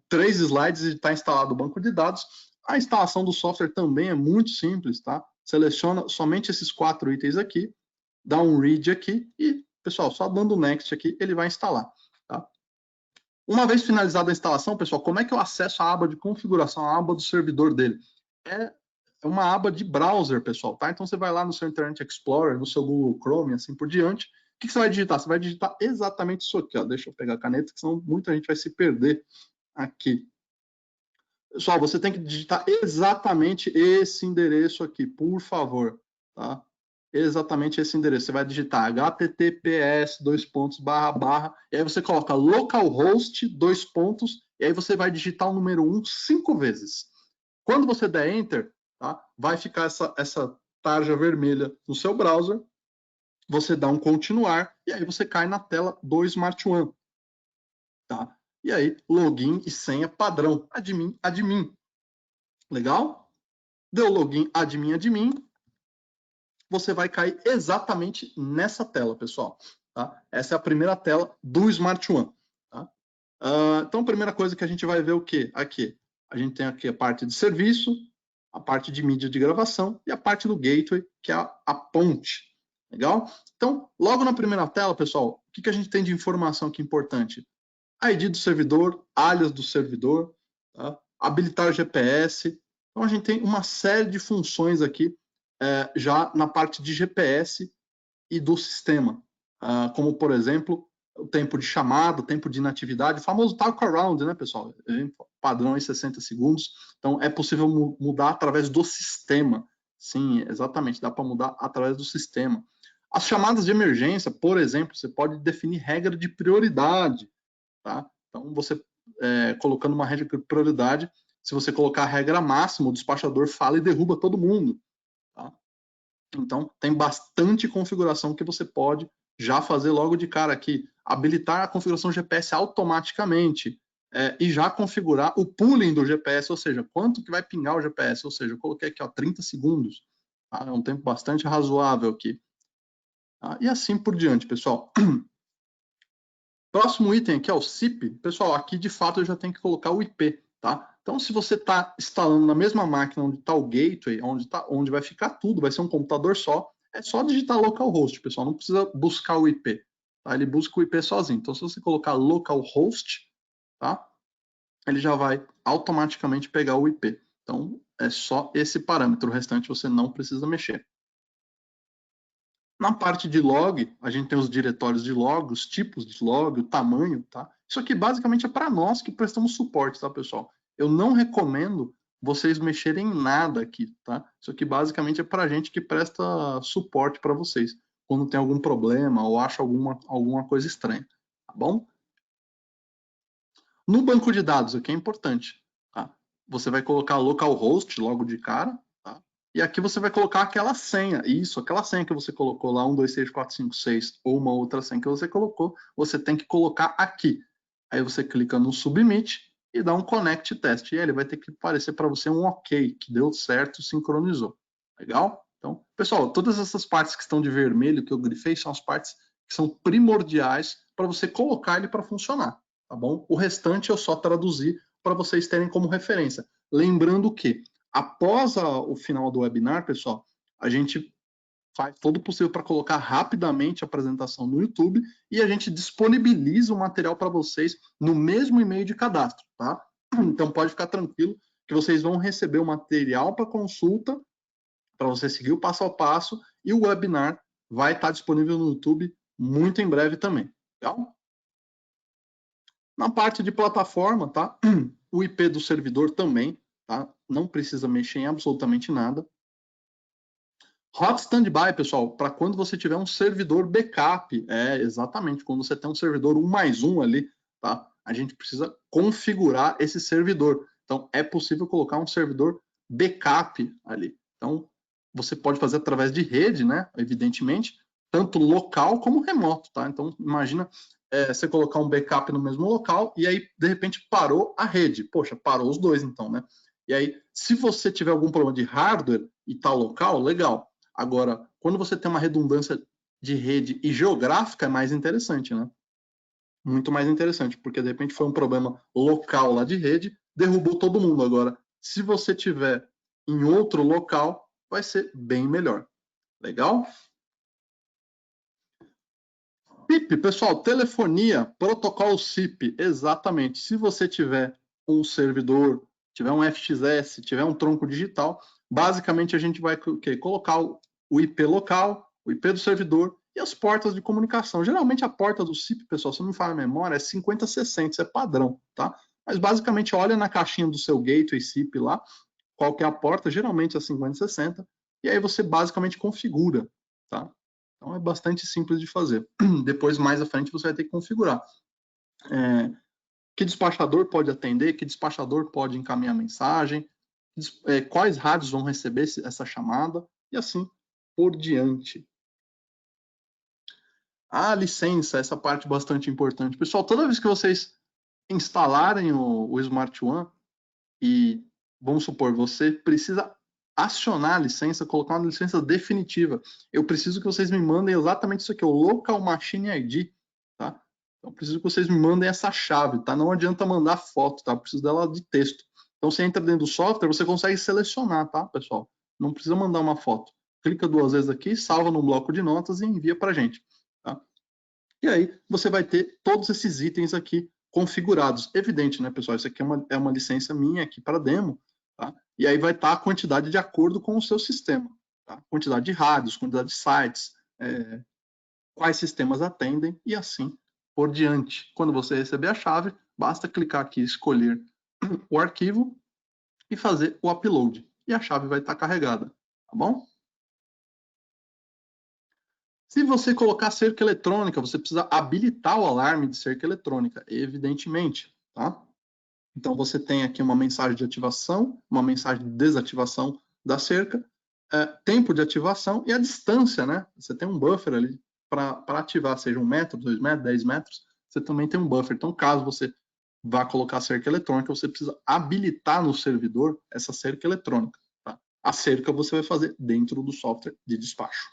3 slides e está instalado o banco de dados. A instalação do software também é muito simples, tá? Seleciona somente esses 4 itens aqui, dá um read aqui e, pessoal, só dando next aqui, ele vai instalar, tá? Uma vez finalizada a instalação, pessoal, como é que eu acesso a aba de configuração, a aba do servidor dele? É uma aba de browser, pessoal, tá? Então você vai lá no seu Internet Explorer, no seu Google Chrome, assim por diante. O que você vai digitar? Você vai digitar exatamente isso aqui, ó. Deixa eu pegar a caneta, senão muita gente vai se perder aqui. Pessoal, você tem que digitar exatamente esse endereço aqui, por favor, tá? Exatamente esse endereço. Você vai digitar https e aí você coloca localhost e aí você vai digitar o número 1 5 vezes. Quando você der enter, tá? Vai ficar essa tarja vermelha no seu browser. Você dá um continuar e aí você cai na tela do Smart One, tá? E aí, login e senha padrão, admin. Legal? Deu login, admin, você vai cair exatamente nessa tela, pessoal. Tá? Essa é a primeira tela do Smart One. Tá? Então, a primeira coisa que a gente vai ver o quê? Aqui. A gente tem aqui a parte de serviço, a parte de mídia de gravação e a parte do gateway, que é a ponte. Legal? Então, logo na primeira tela, pessoal, o que a gente tem de informação aqui importante? ID do servidor, alias do servidor, tá? Habilitar GPS. Então, a gente tem uma série de funções aqui já na parte de GPS e do sistema, como, por exemplo, o tempo de chamada, o tempo de inatividade, o famoso talk around, né, pessoal? Padrão em 60 segundos. Então, é possível mudar através do sistema. Sim, exatamente, dá para mudar através do sistema. As chamadas de emergência, por exemplo, você pode definir regra de prioridade, tá? Então, você colocando uma regra de prioridade, se você colocar a regra máxima, o despachador fala e derruba todo mundo, tá? Então, tem bastante configuração que você pode já fazer logo de cara aqui. Habilitar a configuração GPS automaticamente e já configurar o pooling do GPS, ou seja, quanto que vai pingar o GPS, ou seja, eu coloquei aqui, ó, 30 segundos. Tá? É um tempo bastante razoável aqui. Tá? E assim por diante, pessoal. Próximo item aqui é o SIP. Pessoal, aqui de fato eu já tenho que colocar o IP, tá? Então, se você está instalando na mesma máquina onde está o gateway, onde vai ficar tudo, vai ser um computador só, é só digitar localhost, pessoal, não precisa buscar o IP, tá? Ele busca o IP sozinho. Então, se você colocar localhost, tá? Ele já vai automaticamente pegar o IP. Então, é só esse parâmetro, o restante você não precisa mexer. Na parte de log, a gente tem os diretórios de log, os tipos de log, o tamanho, tá? Isso aqui basicamente é para nós que prestamos suporte, tá, pessoal? Eu não recomendo vocês mexerem em nada aqui, tá? Isso aqui basicamente é para a gente que presta suporte para vocês, quando tem algum problema ou acha alguma coisa estranha, tá bom? No banco de dados, o que é importante, tá? Você vai colocar localhost logo de cara, tá? E aqui você vai colocar aquela senha, isso, aquela senha que você colocou lá, 1, 2, 3, 4, 5, 6, ou uma outra senha que você colocou, você tem que colocar aqui. Aí você clica no Submit e dá um Connect Test. E aí ele vai ter que aparecer para você um OK, que deu certo, sincronizou. Legal? Então, pessoal, todas essas partes que estão de vermelho, que eu grifei, são as partes que são primordiais para você colocar ele para funcionar. Tá bom? O restante eu só traduzi para vocês terem como referência. Lembrando que, após o final do webinar, pessoal, a gente faz todo o possível para colocar rapidamente a apresentação no YouTube e a gente disponibiliza o material para vocês no mesmo e-mail de cadastro, tá? Então pode ficar tranquilo que vocês vão receber o material para consulta, para você seguir o passo a passo, e o webinar vai estar disponível no YouTube muito em breve também, legal? Na parte de plataforma, tá? O IP do servidor também, tá? Não precisa mexer em absolutamente nada. Hot Standby, pessoal, para quando você tiver um servidor backup. Exatamente, quando você tem um servidor 1+1 ali, tá? A gente precisa configurar esse servidor. Então, é possível colocar um servidor backup ali. Então, você pode fazer através de rede, né? Evidentemente, tanto local como remoto, tá? Então, imagina você colocar um backup no mesmo local e aí, de repente, parou a rede. Poxa, parou os dois, então, né? E aí, se você tiver algum problema de hardware e tal local, legal. Agora, quando você tem uma redundância de rede e geográfica, é mais interessante, né? Muito mais interessante, porque de repente foi um problema local lá de rede, derrubou todo mundo. Agora, se você tiver em outro local, vai ser bem melhor. Legal? SIP, pessoal, telefonia, protocolo SIP, exatamente. Se você tiver um servidor, tiver um FXS, tiver um tronco digital, basicamente a gente vai colocar o IP local, o IP do servidor e as portas de comunicação. Geralmente a porta do SIP, pessoal, se não me falha a memória, é 5060, isso é padrão, tá? Mas basicamente olha na caixinha do seu gateway SIP lá, qual que é a porta, geralmente é 5060, e aí você basicamente configura, tá? Então é bastante simples de fazer. Depois, mais à frente, você vai ter que configurar. Que despachador pode atender, que despachador pode encaminhar mensagem, quais rádios vão receber essa chamada, e assim por diante. A licença, essa parte bastante importante. Pessoal, toda vez que vocês instalarem o Smart One, e vamos supor, você precisa acionar a licença, colocar uma licença definitiva. Eu preciso que vocês me mandem exatamente isso aqui, o Local Machine ID, tá? Então, eu preciso que vocês me mandem essa chave, tá? Não adianta mandar foto, tá? Eu preciso dela de texto. Então, você entra dentro do software, você consegue selecionar, tá, pessoal? Não precisa mandar uma foto. Clica 2 vezes aqui, salva no bloco de notas e envia para a gente, tá? E aí, você vai ter todos esses itens aqui configurados. Evidente, né, pessoal? Isso aqui é uma licença minha aqui para demo, tá? E aí vai estar a quantidade de acordo com o seu sistema, tá? Quantidade de rádios, quantidade de sites, quais sistemas atendem e assim por diante. Quando você receber a chave, basta clicar aqui, escolher o arquivo e fazer o upload. E a chave vai estar carregada, tá bom? Se você colocar cerca eletrônica, você precisa habilitar o alarme de cerca eletrônica, evidentemente, tá? Então, você tem aqui uma mensagem de ativação, uma mensagem de desativação da cerca, tempo de ativação e a distância, né? Você tem um buffer ali para ativar, seja 1 metro, 2 metros, 10 metros, você também tem um buffer. Então, caso você vá colocar cerca eletrônica, você precisa habilitar no servidor essa cerca eletrônica. Tá? A cerca você vai fazer dentro do software de despacho.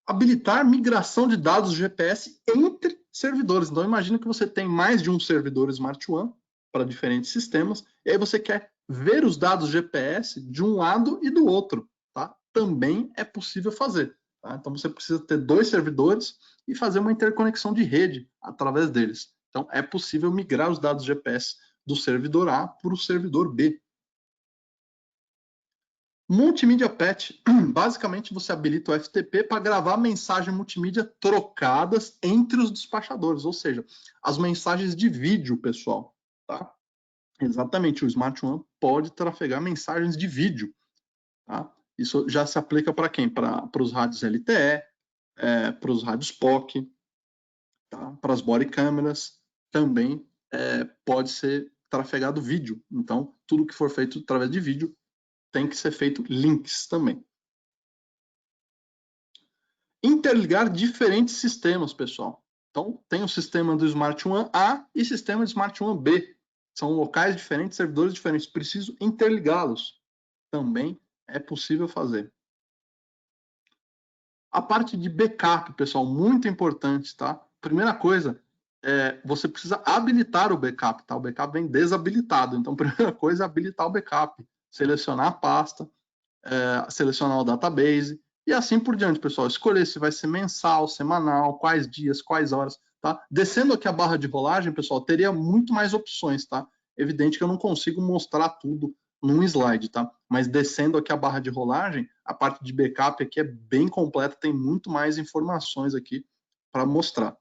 Habilitar migração de dados GPS entre servidores. Então, imagina que você tem mais de um servidor Smart One para diferentes sistemas, e aí você quer ver os dados GPS de um lado e do outro. Tá? Também é possível fazer. Tá? Então, você precisa ter 2 servidores e fazer uma interconexão de rede através deles. Então, é possível migrar os dados GPS do servidor A para o servidor B. Multimídia Patch, basicamente você habilita o FTP para gravar mensagem multimídia trocadas entre os despachadores, ou seja, as mensagens de vídeo, pessoal, tá? Exatamente, o Smart One pode trafegar mensagens de vídeo, tá? Isso já se aplica para quem? Para os rádios LTE, para os rádios POC, tá? Para as body câmeras, também pode ser trafegado vídeo. Então, tudo que for feito através de vídeo tem que ser feito links também. Interligar diferentes sistemas, pessoal. Então, tem o sistema do Smart One A e sistema do Smart One B. São locais diferentes, servidores diferentes. Preciso interligá-los. Também é possível fazer. A parte de backup, pessoal, muito importante, tá? Primeira coisa, você precisa habilitar o backup, tá? O backup vem desabilitado. Então, primeira coisa é habilitar o backup. Selecionar a pasta, selecionar o database, e assim por diante, pessoal. Escolher se vai ser mensal, semanal, quais dias, quais horas, tá? Descendo aqui a barra de rolagem, pessoal, teria muito mais opções, tá? Evidente que eu não consigo mostrar tudo num slide, tá? Mas descendo aqui a barra de rolagem, a parte de backup aqui é bem completa, tem muito mais informações aqui para mostrar.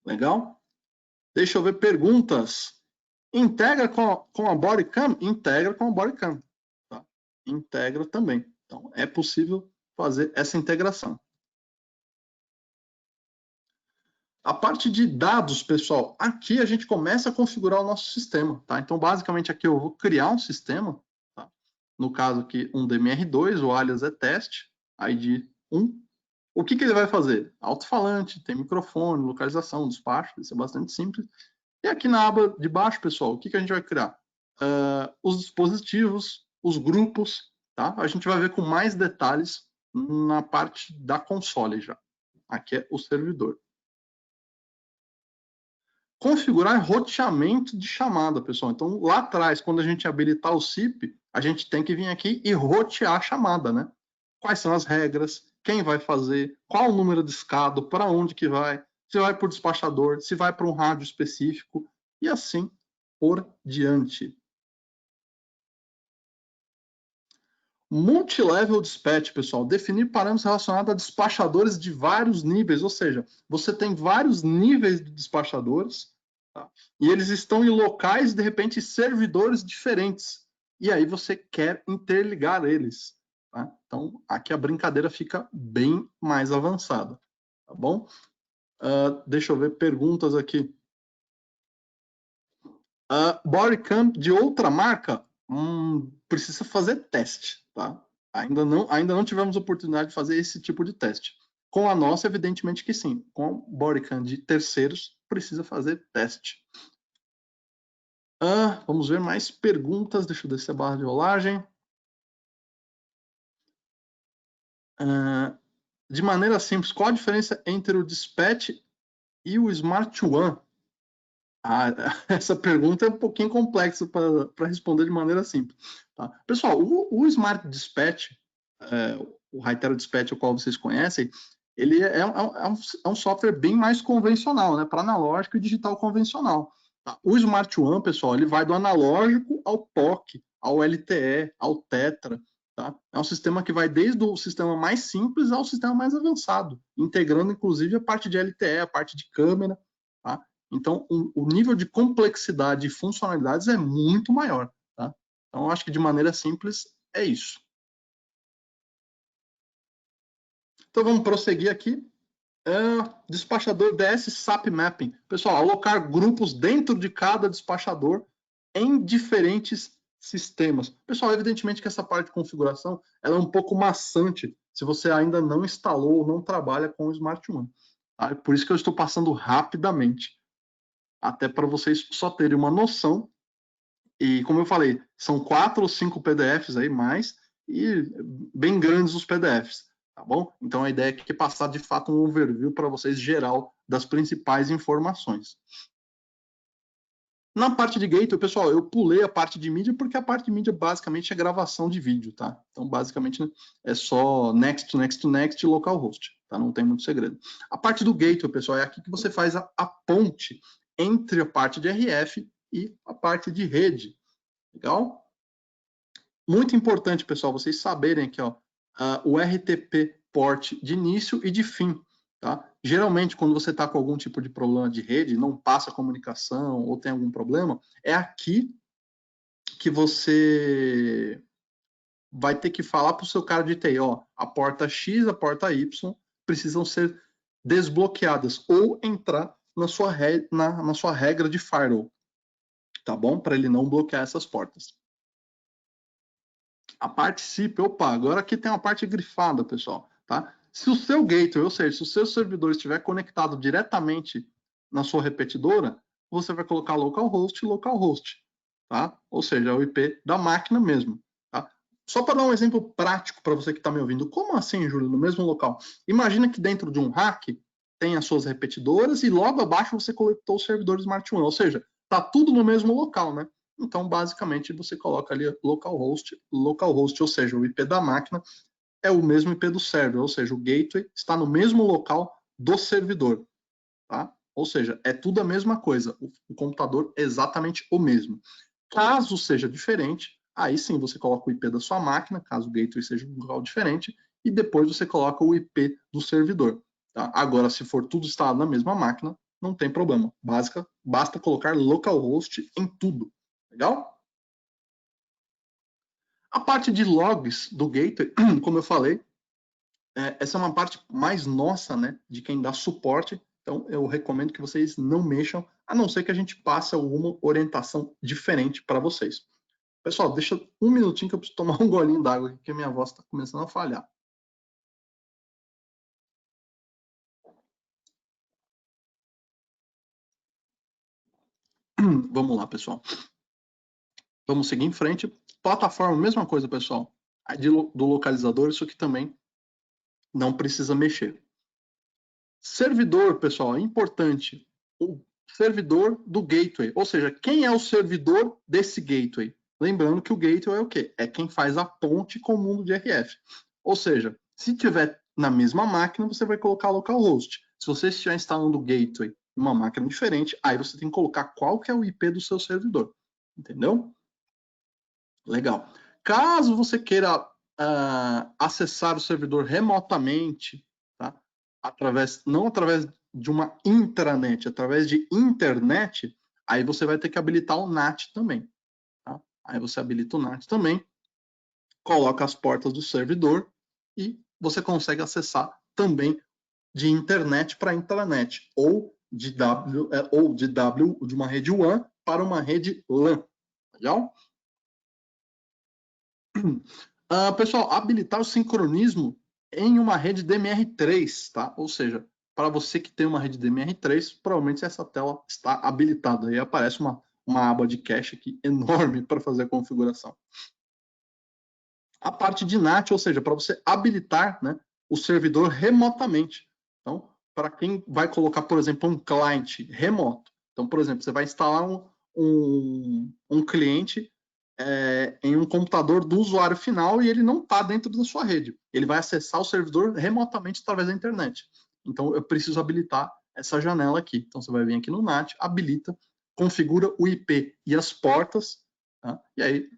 Legal? Deixa eu ver perguntas. Integra com a Bodycam? Integra com a Bodycam. Tá? Integra também. Então, é possível fazer essa integração. A parte de dados, pessoal, aqui a gente começa a configurar o nosso sistema. Tá? Então, basicamente, aqui eu vou criar um sistema. Tá? No caso aqui, um DMR2, o alias é teste, ID 1. O que ele vai fazer? Alto-falante, tem microfone, localização, despacho, isso é bastante simples. E aqui na aba de baixo, pessoal, o que a gente vai criar? Os dispositivos, os grupos, tá? A gente vai ver com mais detalhes na parte da console já. Aqui é o servidor. Configurar roteamento de chamada, pessoal. Então, lá atrás, quando a gente habilitar o SIP, a gente tem que vir aqui e rotear a chamada, né? Quais são as regras, quem vai fazer, qual o número de escada, para onde que vai, se vai por despachador, se vai para um rádio específico, e assim por diante. Multilevel dispatch, pessoal, definir parâmetros relacionados a despachadores de vários níveis, ou seja, você tem vários níveis de despachadores, tá? E eles estão em locais, de repente, servidores diferentes, e aí você quer interligar eles. Tá? Então, aqui a brincadeira fica bem mais avançada, tá bom? Deixa eu ver perguntas aqui. Bodycam de outra marca? Precisa fazer teste, tá? Ainda não tivemos oportunidade de fazer esse tipo de teste. Com a nossa, evidentemente que sim. Com bodycam de terceiros, precisa fazer teste. Vamos ver mais perguntas. Deixa eu descer a barra de rolagem. De maneira simples, qual a diferença entre o Dispatch e o Smart One? Essa pergunta é um pouquinho complexa para responder de maneira simples. Tá? Pessoal, o Smart Dispatch, o Hytera Dispatch, o qual vocês conhecem, ele é um software bem mais convencional, né? Para analógico e digital convencional. Tá? O Smart One, pessoal, ele vai do analógico ao POC, ao LTE, ao Tetra. Tá? É um sistema que vai desde o sistema mais simples ao sistema mais avançado, integrando inclusive a parte de LTE, a parte de câmera. Tá? Então, o nível de complexidade e funcionalidades é muito maior. Tá? Então, eu acho que de maneira simples é isso. Então, vamos prosseguir aqui. Despachador DS SAP Mapping. Pessoal, alocar grupos dentro de cada despachador em diferentes sistemas. Pessoal, evidentemente que essa parte de configuração ela é um pouco maçante se você ainda não instalou ou não trabalha com o Smart One. Tá? Por isso que eu estou passando rapidamente, até para vocês só terem uma noção. E como eu falei, são 4 ou 5 PDFs aí mais e bem grandes os PDFs. Tá bom? Então a ideia é que passar de fato um overview para vocês geral das principais informações. Na parte de gateway, pessoal, eu pulei a parte de mídia porque a parte de mídia basicamente é gravação de vídeo, tá? Então basicamente é só next, next, next e localhost, tá? Não tem muito segredo. A parte do gateway, pessoal, é aqui que você faz a ponte entre a parte de RF e a parte de rede. Legal? Muito importante, pessoal, vocês saberem aqui, ó, o RTP port de início e de fim. Tá? Geralmente, quando você está com algum tipo de problema de rede, não passa a comunicação ou tem algum problema, é aqui que você vai ter que falar para o seu cara de TI, ó, a porta X, a porta Y precisam ser desbloqueadas ou entrar na sua regra de firewall, tá bom? Para ele não bloquear essas portas. A parte SIP, opa, agora aqui tem uma parte grifada, pessoal, tá? Se o seu gateway, ou seja, se o seu servidor estiver conectado diretamente na sua repetidora, você vai colocar localhost e localhost, tá? Ou seja, é o IP da máquina mesmo, tá? Só para dar um exemplo prático para você que está me ouvindo, como assim, Júlio, no mesmo local? Imagina que dentro de um rack tem as suas repetidoras e logo abaixo você conectou o servidor Smart One, ou seja, tá tudo no mesmo local, né? Então, basicamente, você coloca ali localhost, ou seja, o IP da máquina é o mesmo IP do server, ou seja, o gateway está no mesmo local do servidor, tá? Ou seja, é tudo a mesma coisa, o computador é exatamente o mesmo. Caso seja diferente, aí sim você coloca o IP da sua máquina, caso o gateway seja um local diferente, e depois você coloca o IP do servidor. Tá? Agora, se for tudo instalado na mesma máquina, não tem problema. Basta colocar localhost em tudo. Legal? A parte de logs do gateway, como eu falei, essa é uma parte mais nossa, né, de quem dá suporte. Então, eu recomendo que vocês não mexam, a não ser que a gente passe alguma orientação diferente para vocês. Pessoal, deixa um minutinho que eu preciso tomar um golinho d'água, porque a minha voz está começando a falhar. Vamos lá, pessoal. Vamos seguir em frente. Plataforma, mesma coisa, pessoal. Do localizador, isso aqui também não precisa mexer. Servidor, pessoal, é importante. O servidor do gateway, ou seja, quem é o servidor desse gateway? Lembrando que o gateway é o quê? É quem faz a ponte com o mundo de RF. Ou seja, se tiver na mesma máquina, você vai colocar localhost. Se você estiver instalando o gateway em uma máquina diferente, aí você tem que colocar qual que é o IP do seu servidor. Entendeu? Legal. Caso você queira acessar o servidor remotamente, tá? Não através de uma intranet, através de internet, aí você vai ter que habilitar o NAT também. Tá? Aí você habilita o NAT também, coloca as portas do servidor e você consegue acessar também de internet para intranet, ou de de uma rede WAN para uma rede LAN. Legal? Pessoal, habilitar o sincronismo em uma rede DMR3, tá? Ou seja, para você que tem uma rede DMR3, provavelmente essa tela está habilitada. Aí aparece uma aba de cache aqui enorme para fazer a configuração. A parte de NAT, ou seja, para você habilitar, né, o servidor remotamente. Então, para quem vai colocar, por exemplo, um cliente remoto. Então, por exemplo, você vai instalar um cliente em um computador do usuário final e ele não está dentro da sua rede. Ele vai acessar o servidor remotamente através da internet. Então, eu preciso habilitar essa janela aqui. Então, você vai vir aqui no NAT, habilita, configura o IP e as portas, tá? E aí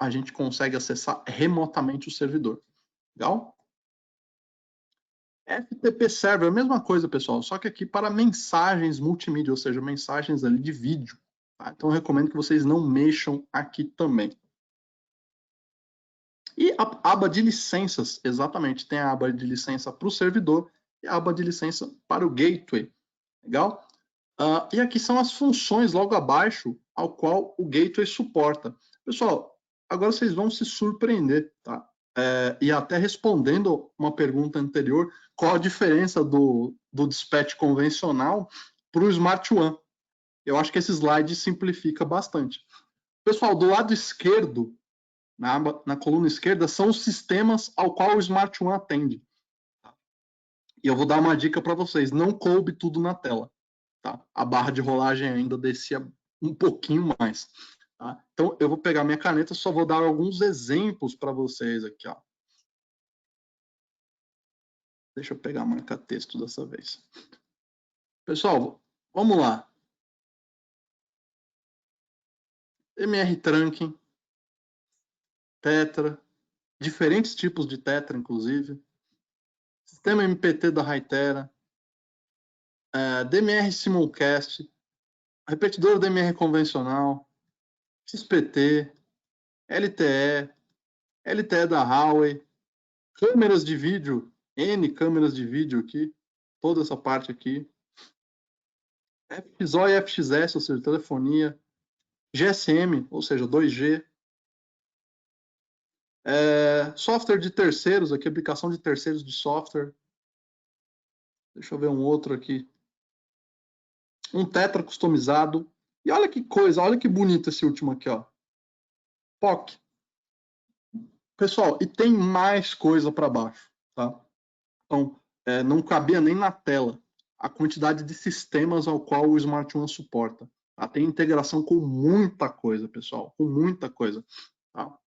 a gente consegue acessar remotamente o servidor. Legal? FTP Server, a mesma coisa, pessoal, só que aqui para mensagens multimídia, ou seja, mensagens ali de vídeo. Tá? Então, eu recomendo que vocês não mexam aqui também. E a aba de licenças, exatamente, tem a aba de licença para o servidor e a aba de licença para o gateway. Legal? E aqui são as funções logo abaixo ao qual o gateway suporta. Pessoal, agora vocês vão se surpreender, tá? E até respondendo uma pergunta anterior, qual a diferença do dispatch convencional para o Smart One? Eu acho que esse slide simplifica bastante. Pessoal, do lado esquerdo, na coluna esquerda, são os sistemas ao qual o Smart One atende. E eu vou dar uma dica para vocês, não coube tudo na tela. Tá? A barra de rolagem ainda descia um pouquinho mais. Tá? Então, eu vou pegar minha caneta, só vou dar alguns exemplos para vocês aqui. Ó. Deixa eu pegar marca-texto dessa vez. Pessoal, vamos lá. MR Trunking, Tetra, diferentes tipos de Tetra, inclusive. Sistema MPT da Hytera, DMR Simulcast, repetidor DMR convencional, XPT, LTE, LTE da Huawei, câmeras de vídeo, N câmeras de vídeo aqui, toda essa parte aqui, FXO e FXS, ou seja, telefonia, GSM, ou seja, 2G, software de terceiros, aqui, aplicação de terceiros de software. Deixa eu ver um outro aqui. Um Tetra customizado. E olha que coisa, olha que bonito esse último aqui, ó. POC. Pessoal, e tem mais coisa para baixo, tá? Então, não cabia nem na tela a quantidade de sistemas ao qual o Smart One suporta. Tá? Tem integração com muita coisa, pessoal, com muita coisa. Tá?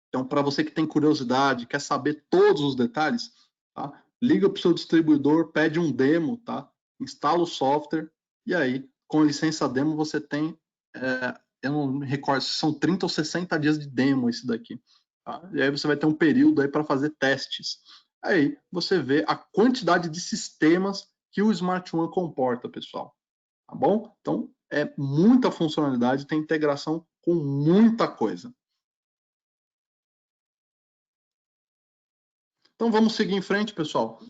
Então, para você que tem curiosidade, quer saber todos os detalhes, tá? Liga para o seu distribuidor, pede um demo, tá? Instala o software e aí, com licença demo, você tem, eu não me recordo se são 30 ou 60 dias de demo esse daqui. Tá? E aí você vai ter um período aí para fazer testes. Aí você vê a quantidade de sistemas que o Smart One comporta, pessoal. Tá bom? Então, é muita funcionalidade, tem integração com muita coisa. Então, vamos seguir em frente, pessoal.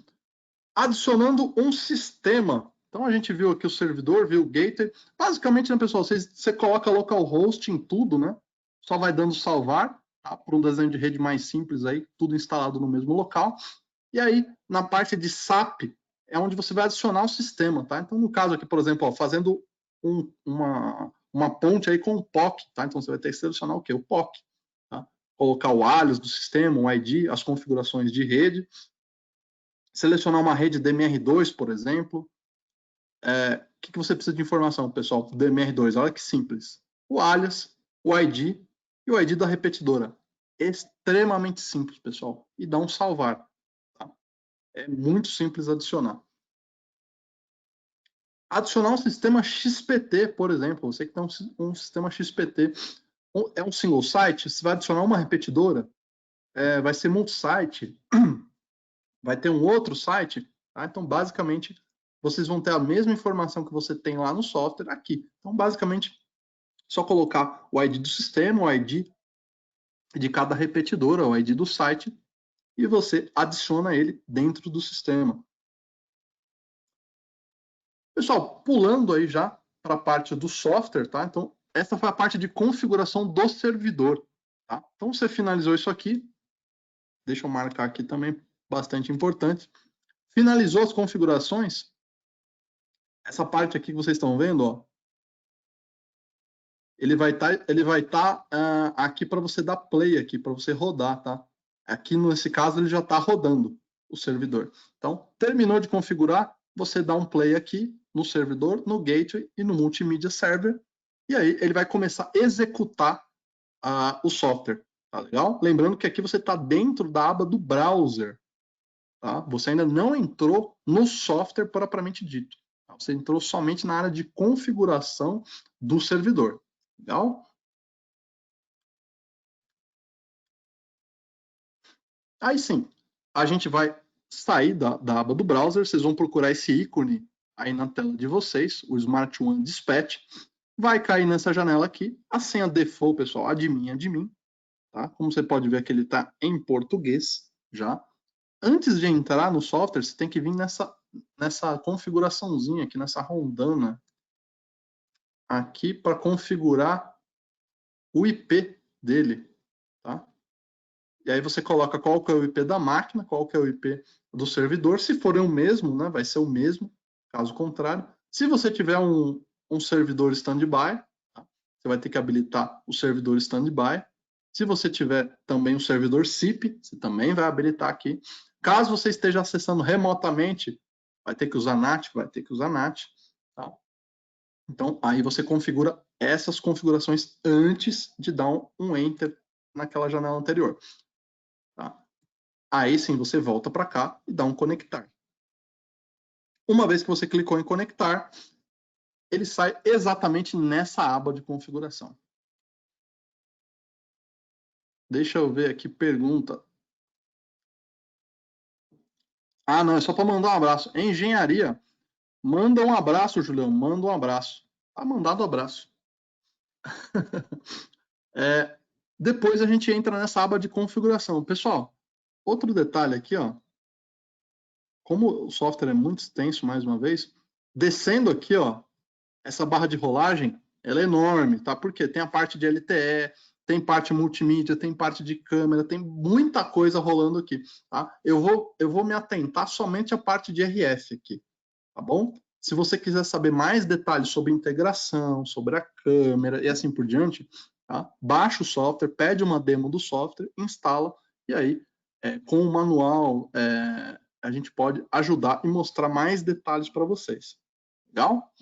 Adicionando um sistema. Então, a gente viu aqui o servidor, viu o gateway. Basicamente, né, pessoal, você coloca localhost em tudo, né? Só vai dando salvar, tá? Para um desenho de rede mais simples aí, tudo instalado no mesmo local. E aí, na parte de SAP, é onde você vai adicionar o sistema, tá? Então, no caso aqui, por exemplo, ó, fazendo uma ponte aí com o POC, tá? Então, você vai ter que selecionar o quê? O POC, tá? Colocar o alias do sistema, o ID, as configurações de rede, selecionar uma rede DMR2, por exemplo. O que você precisa de informação, pessoal? DMR2, olha que simples. O alias, o ID e o ID da repetidora. Extremamente simples, pessoal. E dá um salvar. Tá? É muito simples adicionar. Adicionar um sistema XPT, por exemplo. Você que tem um sistema XPT, é um single site, você vai adicionar uma repetidora, vai ser multi-site, vai ter um outro site. Tá? Então, basicamente, vocês vão ter a mesma informação que você tem lá no software aqui. Então, basicamente, só colocar o ID do sistema, o ID de cada repetidora, o ID do site, e você adiciona ele dentro do sistema. Pessoal, pulando aí já para a parte do software, tá? Então, essa foi a parte de configuração do servidor, tá? Então, você finalizou isso aqui. Deixa eu marcar aqui também, bastante importante. Finalizou as configurações. Essa parte aqui que vocês estão vendo, ó, ele vai estar aqui para você dar play aqui, para você rodar, tá? Aqui nesse caso ele já está rodando o servidor. Então, terminou de configurar, você dá um play aqui no servidor, no gateway e no multimedia server, e aí ele vai começar a executar o software, tá legal? Lembrando que aqui você está dentro da aba do browser, tá? Você ainda não entrou no software propriamente dito. Tá? Você entrou somente na área de configuração do servidor. Legal? Aí sim, a gente vai sair da aba do browser, vocês vão procurar esse ícone aí na tela de vocês, o Smart One Dispatch, vai cair nessa janela aqui, a senha default, pessoal, admin, tá? Como você pode ver que ele está em português já. Antes de entrar no software, você tem que vir nessa configuraçãozinha aqui, nessa rondana aqui para configurar o IP dele, tá? E aí você coloca qual que é o IP da máquina, qual que é o IP do servidor. Se for o mesmo, né, vai ser o mesmo, caso contrário. Se você tiver um servidor standby, tá? Você vai ter que habilitar o servidor standby. Se você tiver também um servidor SIP, você também vai habilitar aqui. Caso você esteja acessando remotamente, vai ter que usar NAT, vai ter que usar NAT. Tá? Então, aí você configura essas configurações antes de dar um Enter naquela janela anterior. Tá? Aí sim você volta para cá e dá um conectar. Uma vez que você clicou em conectar, ele sai exatamente nessa aba de configuração. Deixa eu ver aqui, pergunta. Ah, não, é só para mandar um abraço. Engenharia, manda um abraço, Julião, manda um abraço. Tá mandado abraço. Depois a gente entra nessa aba de configuração. Pessoal, outro detalhe aqui, ó. Como o software é muito extenso, mais uma vez, descendo aqui, ó, essa barra de rolagem, ela é enorme, tá? Porque tem a parte de LTE, tem parte multimídia, tem parte de câmera, tem muita coisa rolando aqui, tá? Eu vou me atentar somente à parte de RF aqui, tá bom? Se você quiser saber mais detalhes sobre integração, sobre a câmera e assim por diante, tá? Baixa o software, pede uma demo do software, instala e aí, com o manual, a gente pode ajudar e mostrar mais detalhes para vocês. Legal?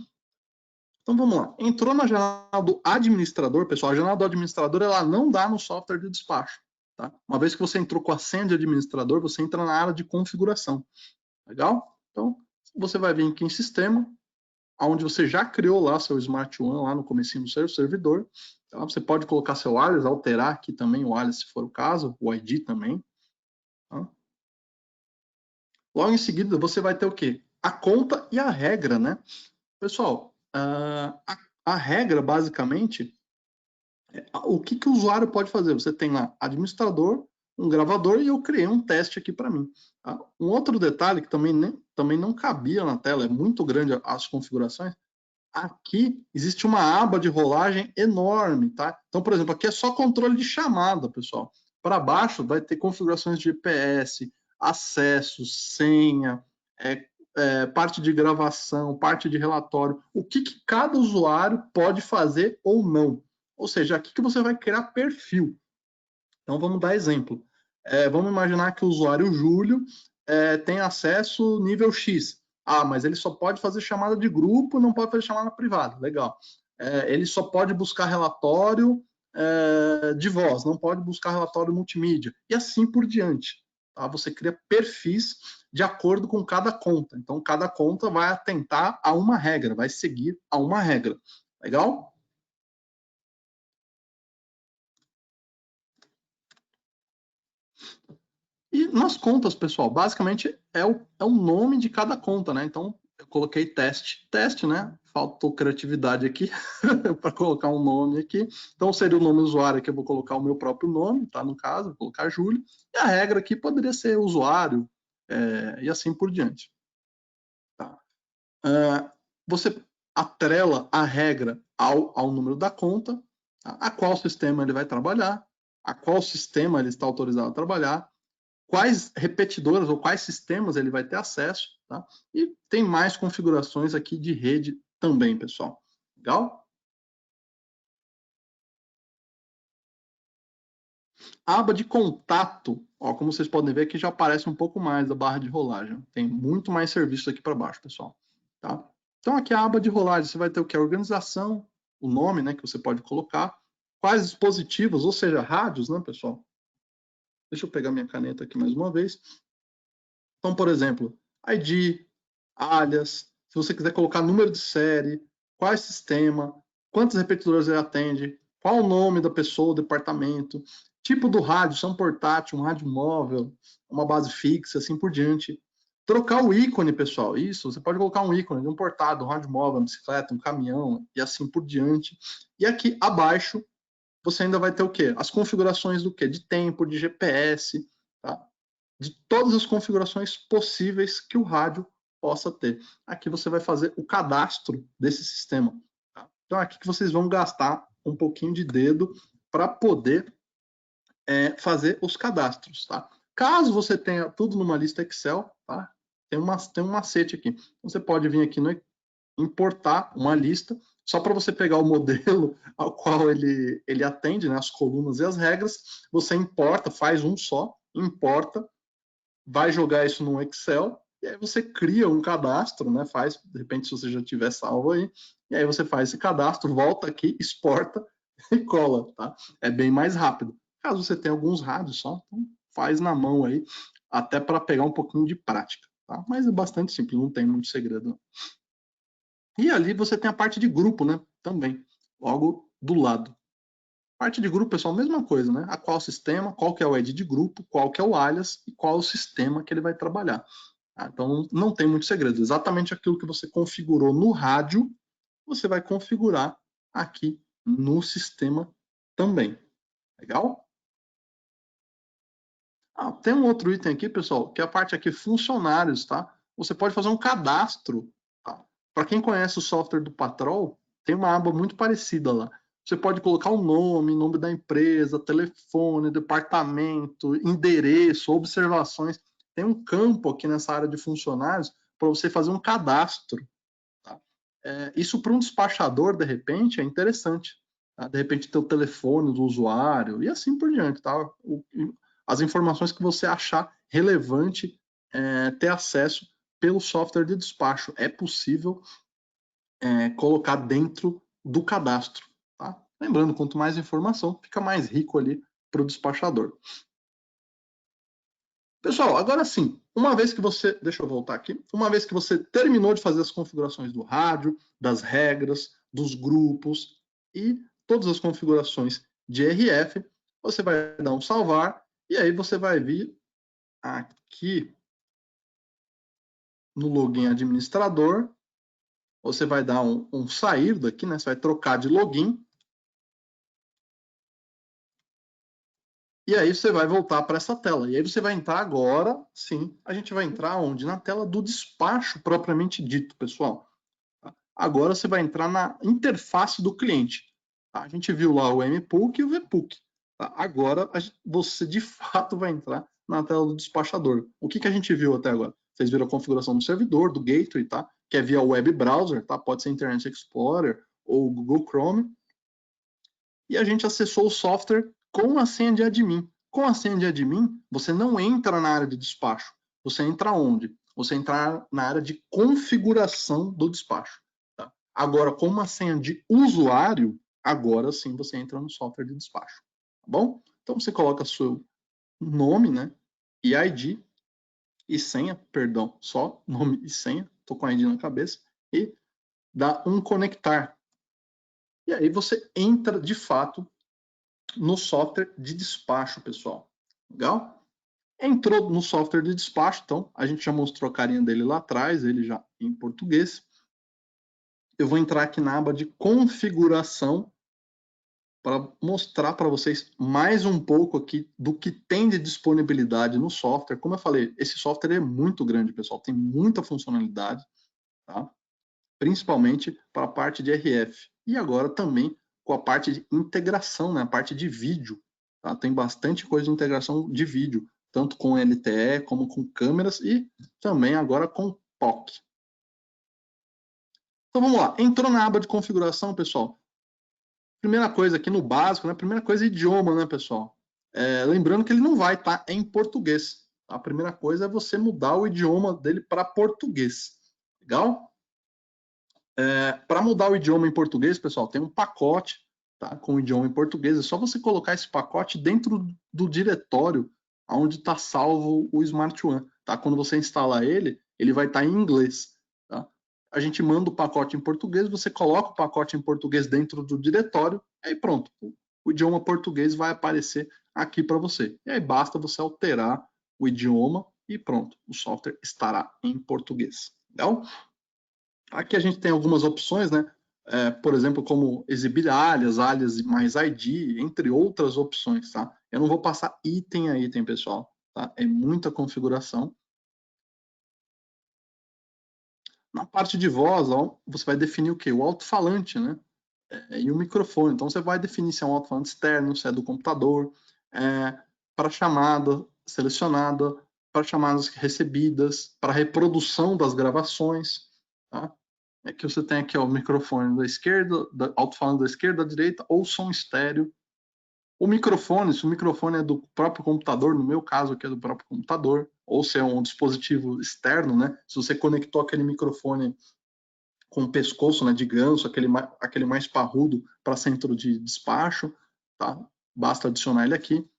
Então vamos lá. Entrou na janela do administrador, pessoal. A janela do administrador ela não dá no software de despacho. Tá? Uma vez que você entrou com a senha de administrador, você entra na área de configuração. Legal? Então você vai vir aqui em sistema, onde você já criou lá seu Smart One lá no comecinho do seu servidor. Tá? Você pode colocar seu alias, alterar aqui também o alias se for o caso, o ID também. Tá? Logo em seguida você vai ter o quê? A conta e a regra, né? Pessoal, a regra basicamente o que o usuário pode fazer? Você tem lá administrador, um gravador e eu criei um teste aqui para mim. Tá? Um outro detalhe que também não cabia na tela, é muito grande as configurações. Aqui existe uma aba de rolagem enorme, tá? Então, por exemplo, aqui é só controle de chamada, pessoal. Para baixo vai ter configurações de GPS, acesso, senha, parte de gravação, parte de relatório, o que cada usuário pode fazer ou não. Ou seja, aqui que você vai criar perfil. Então, vamos dar exemplo. Vamos imaginar que o usuário Júlio tem acesso nível X. Ah, mas ele só pode fazer chamada de grupo, não pode fazer chamada privada. Legal. Ele só pode buscar relatório de voz, não pode buscar relatório multimídia. E assim por diante. Tá? Você cria perfis de acordo com cada conta. Então, cada conta vai atentar a uma regra, vai seguir a uma regra. Legal? E nas contas, pessoal, basicamente é o nome de cada conta, né? Então, eu coloquei teste, né? Faltou criatividade aqui para colocar um nome aqui. Então, seria o nome usuário que eu vou colocar o meu próprio nome, tá? No caso, vou colocar Júlio. E a regra aqui poderia ser usuário e assim por diante. Tá? Você atrela a regra ao número da conta, tá? A qual sistema ele vai trabalhar, a qual sistema ele está autorizado a trabalhar, quais repetidoras ou quais sistemas ele vai ter acesso, tá? E tem mais configurações aqui de rede também, pessoal. Legal? A aba de contato, ó, como vocês podem ver aqui já aparece um pouco mais da barra de rolagem. Tem muito mais serviço aqui para baixo, pessoal. Tá? Então aqui a aba de rolagem, você vai ter o que? A organização, o nome, né, que você pode colocar, quais dispositivos, ou seja, rádios, né, pessoal? Deixa eu pegar minha caneta aqui mais uma vez. Então, por exemplo, ID, alias, se você quiser colocar número de série, qual é o sistema, quantas repetidoras ele atende, qual o nome da pessoa, o departamento, Tipo do rádio, se é um portátil, um rádio móvel, uma base fixa, assim por diante. Trocar o ícone, pessoal, isso, você pode colocar um ícone de um portátil, um rádio móvel, uma bicicleta, um caminhão e assim por diante. E aqui abaixo, você ainda vai ter o quê? As configurações do quê? De tempo, de GPS, tá? De todas as configurações possíveis que o rádio possa ter. Aqui você vai fazer o cadastro desse sistema. Tá? Então, aqui que vocês vão gastar um pouquinho de dedo para poder fazer os cadastros. Tá? Caso você tenha tudo numa lista Excel, tá? tem um macete aqui. Você pode vir aqui no importar uma lista, só para você pegar o modelo ao qual ele atende, né, as colunas e as regras, você importa, faz um só, importa, vai jogar isso no Excel, e aí você cria um cadastro, né, faz, de repente, se você já tiver salvo aí, e aí você faz esse cadastro, volta aqui, exporta e cola, tá? É bem mais rápido. Caso você tenha alguns rádios só, então faz na mão aí, até para pegar um pouquinho de prática, tá? Mas é bastante simples, não tem muito segredo, não. E ali você tem a parte de grupo, né? Também, logo do lado. Parte de grupo, pessoal, mesma coisa, né? A qual sistema, qual que é o ID de grupo, qual que é o alias e qual é o sistema que ele vai trabalhar. Tá? Então, não tem muito segredo. Exatamente aquilo que você configurou no rádio, você vai configurar aqui no sistema também. Legal? Tem um outro item aqui, pessoal, que é a parte aqui funcionários, tá? Você pode fazer um cadastro, tá? Para quem conhece o software do Patrol, tem uma aba muito parecida lá. Você pode colocar o nome da empresa, telefone, departamento, endereço, observações. Tem um campo aqui nessa área de funcionários para você fazer um cadastro. Tá? Isso para um despachador, de repente, é interessante. Tá? De repente, ter o telefone do usuário e assim por diante. Tá? As informações que você achar relevante ter acesso pelo software de despacho. É possível colocar dentro do cadastro. Tá? Lembrando, quanto mais informação, fica mais rico ali para o despachador. Pessoal, agora sim, uma vez que você, deixa eu voltar aqui, uma vez que você terminou de fazer as configurações do rádio, das regras, dos grupos e todas as configurações de RF, você vai dar um salvar e aí você vai vir aqui no login administrador, você vai dar um sair daqui, né? Você vai trocar de login. E aí você vai voltar para essa tela. E aí você vai entrar agora, sim, a gente vai entrar onde? Na tela do despacho propriamente dito, pessoal. Agora você vai entrar na interface do cliente. A gente viu lá o MPUC e o VPUC. Agora você de fato vai entrar na tela do despachador. O que a gente viu até agora? Vocês viram a configuração do servidor, do gateway, tá? Que é via web browser, tá? Pode ser Internet Explorer ou Google Chrome. E a gente acessou o software com a senha de admin. Com a senha de admin, você não entra na área de despacho. Você entra onde? Você entra na área de configuração do despacho. Tá? Agora, com uma senha de usuário, agora sim você entra no software de despacho. Tá bom? Então você coloca seu nome, né? E ID e senha, perdão, só nome e senha. Estou com a ID na cabeça. E dá um conectar. E aí você entra de fato no software de despacho, pessoal. Legal? Entrou no software de despacho, então a gente já mostrou a carinha dele lá atrás, ele já em português. Eu vou entrar aqui na aba de configuração para mostrar para vocês mais um pouco aqui do que tem de disponibilidade no software. Como eu falei, esse software é muito grande, pessoal, tem muita funcionalidade, tá? Principalmente para a parte de RF. E agora também com a parte de integração, né? A parte de vídeo. Tá? Tem bastante coisa de integração de vídeo, tanto com LTE como com câmeras e também agora com POC. Então vamos lá, entrou na aba de configuração, pessoal. Primeira coisa aqui no básico, né? Primeira coisa é idioma, né, pessoal? Lembrando que ele não vai estar em português. Tá? A primeira coisa é você mudar o idioma dele para português. Legal? Para mudar o idioma em português, pessoal, tem um pacote, tá, com o idioma em português. É só você colocar esse pacote dentro do diretório onde está salvo o Smart One. Tá? Quando você instalar ele, ele vai estar em inglês. Tá? A gente manda o pacote em português, você coloca o pacote em português dentro do diretório, aí pronto. O idioma português vai aparecer aqui para você. E aí basta você alterar o idioma e pronto, o software estará em português. Legal? Aqui a gente tem algumas opções, né? Por exemplo, como exibir alias mais ID, entre outras opções, tá? Eu não vou passar item a item, pessoal, tá? É muita configuração. Na parte de voz, ó, você vai definir o quê? O alto-falante, né? E o microfone. Então, você vai definir se é um alto-falante externo, se é do computador, para chamada selecionada, para chamadas recebidas, para reprodução das gravações, tá? É que você tem aqui ó, o microfone da esquerda, alto-falante da esquerda, da direita, ou som estéreo. O microfone, se o microfone é do próprio computador, no meu caso aqui é do próprio computador, ou se é um dispositivo externo, né? Se você conectou aquele microfone com o pescoço, né, de ganso, aquele mais parrudo para centro de despacho, tá? Basta adicionar ele aqui.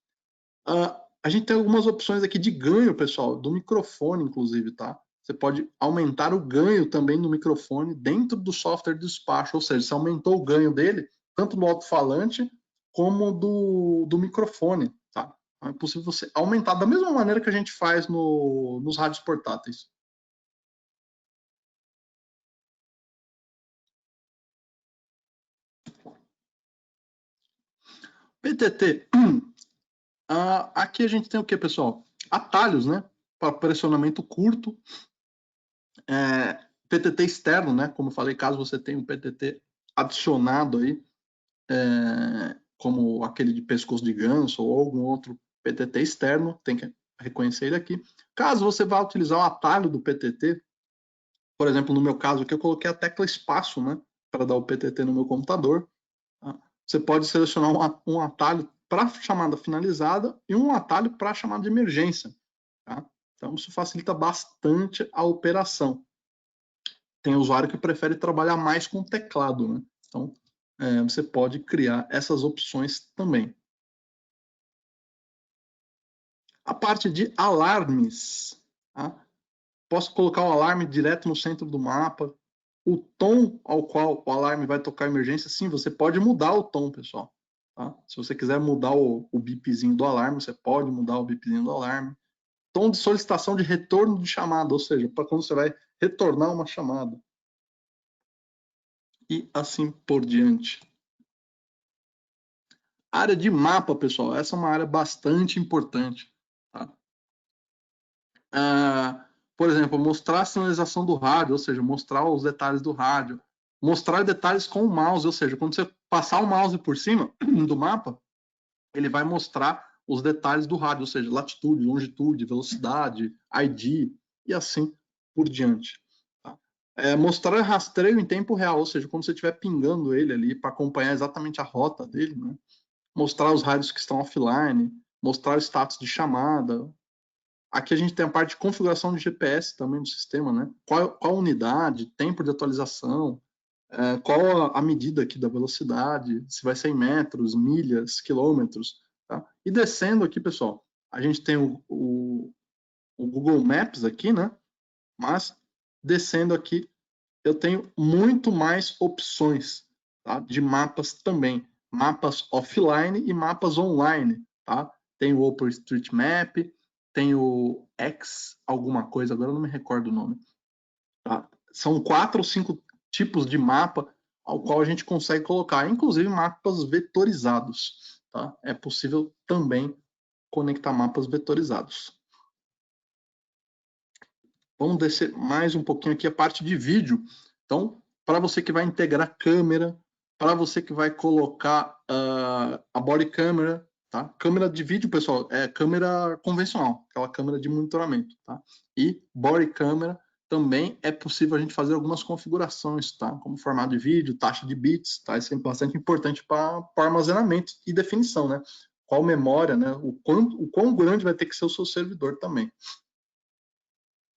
A gente tem algumas opções aqui de ganho, pessoal, do microfone, inclusive, tá? Você pode aumentar o ganho também do microfone dentro do software de despacho, ou seja, você aumentou o ganho dele, tanto do alto-falante como do microfone, tá? É possível você aumentar da mesma maneira que a gente faz nos rádios portáteis. PTT. Aqui a gente tem o que, pessoal? Atalhos, né? Para pressionamento curto. PTT externo, né? Como eu falei, caso você tenha um PTT adicionado aí, como aquele de pescoço de ganso ou algum outro PTT externo, tem que reconhecer ele aqui. Caso você vá utilizar o atalho do PTT, por exemplo, no meu caso aqui, eu coloquei a tecla espaço, né? Para dar o PTT no meu computador. Tá? Você pode selecionar um atalho para chamada finalizada e um atalho para chamada de emergência. Tá? Então, isso facilita bastante a operação. Tem usuário que prefere trabalhar mais com teclado, né? Então, você pode criar essas opções também. A parte de alarmes. Tá? Posso colocar o alarme direto no centro do mapa. O tom ao qual o alarme vai tocar a emergência, sim, você pode mudar o tom, pessoal. Tá? Se você quiser mudar o bipzinho do alarme, você pode mudar o bipzinho do alarme. Tom de solicitação de retorno de chamada, ou seja, para quando você vai retornar uma chamada. E assim por diante. Área de mapa, pessoal, essa é uma área bastante importante. Tá? Por exemplo, mostrar a sinalização do rádio, ou seja, mostrar os detalhes do rádio. Mostrar detalhes com o mouse, ou seja, quando você passar o mouse por cima do mapa, ele vai mostrar os detalhes do rádio, ou seja, latitude, longitude, velocidade, ID e assim por diante. Tá? Mostrar rastreio em tempo real, ou seja, quando você estiver pingando ele ali para acompanhar exatamente a rota dele, né? Mostrar os rádios que estão offline, mostrar o status de chamada. Aqui a gente tem a parte de configuração de GPS também do sistema, né? Qual unidade, tempo de atualização, qual a medida aqui da velocidade, se vai ser em metros, milhas, quilômetros. Tá? E descendo aqui, pessoal, a gente tem o Google Maps aqui, né? Mas descendo aqui, eu tenho muito mais opções, tá? De mapas também. Mapas offline e mapas online, tá? Tem o OpenStreetMap, tem o X alguma coisa, agora eu não me recordo o nome. Tá? São 4 ou 5 tipos de mapa ao qual a gente consegue colocar, inclusive mapas vetorizados. Tá? É possível também conectar mapas vetorizados. Vamos descer mais um pouquinho aqui a parte de vídeo. Então, para você que vai integrar câmera, para você que vai colocar a body camera, tá? Câmera de vídeo, pessoal, é câmera convencional, aquela câmera de monitoramento, tá? E body camera também é possível a gente fazer algumas configurações, tá? Como formato de vídeo, taxa de bits, tá? Isso é bastante importante para armazenamento e definição, né? Qual memória, né? O quão grande vai ter que ser o seu servidor também.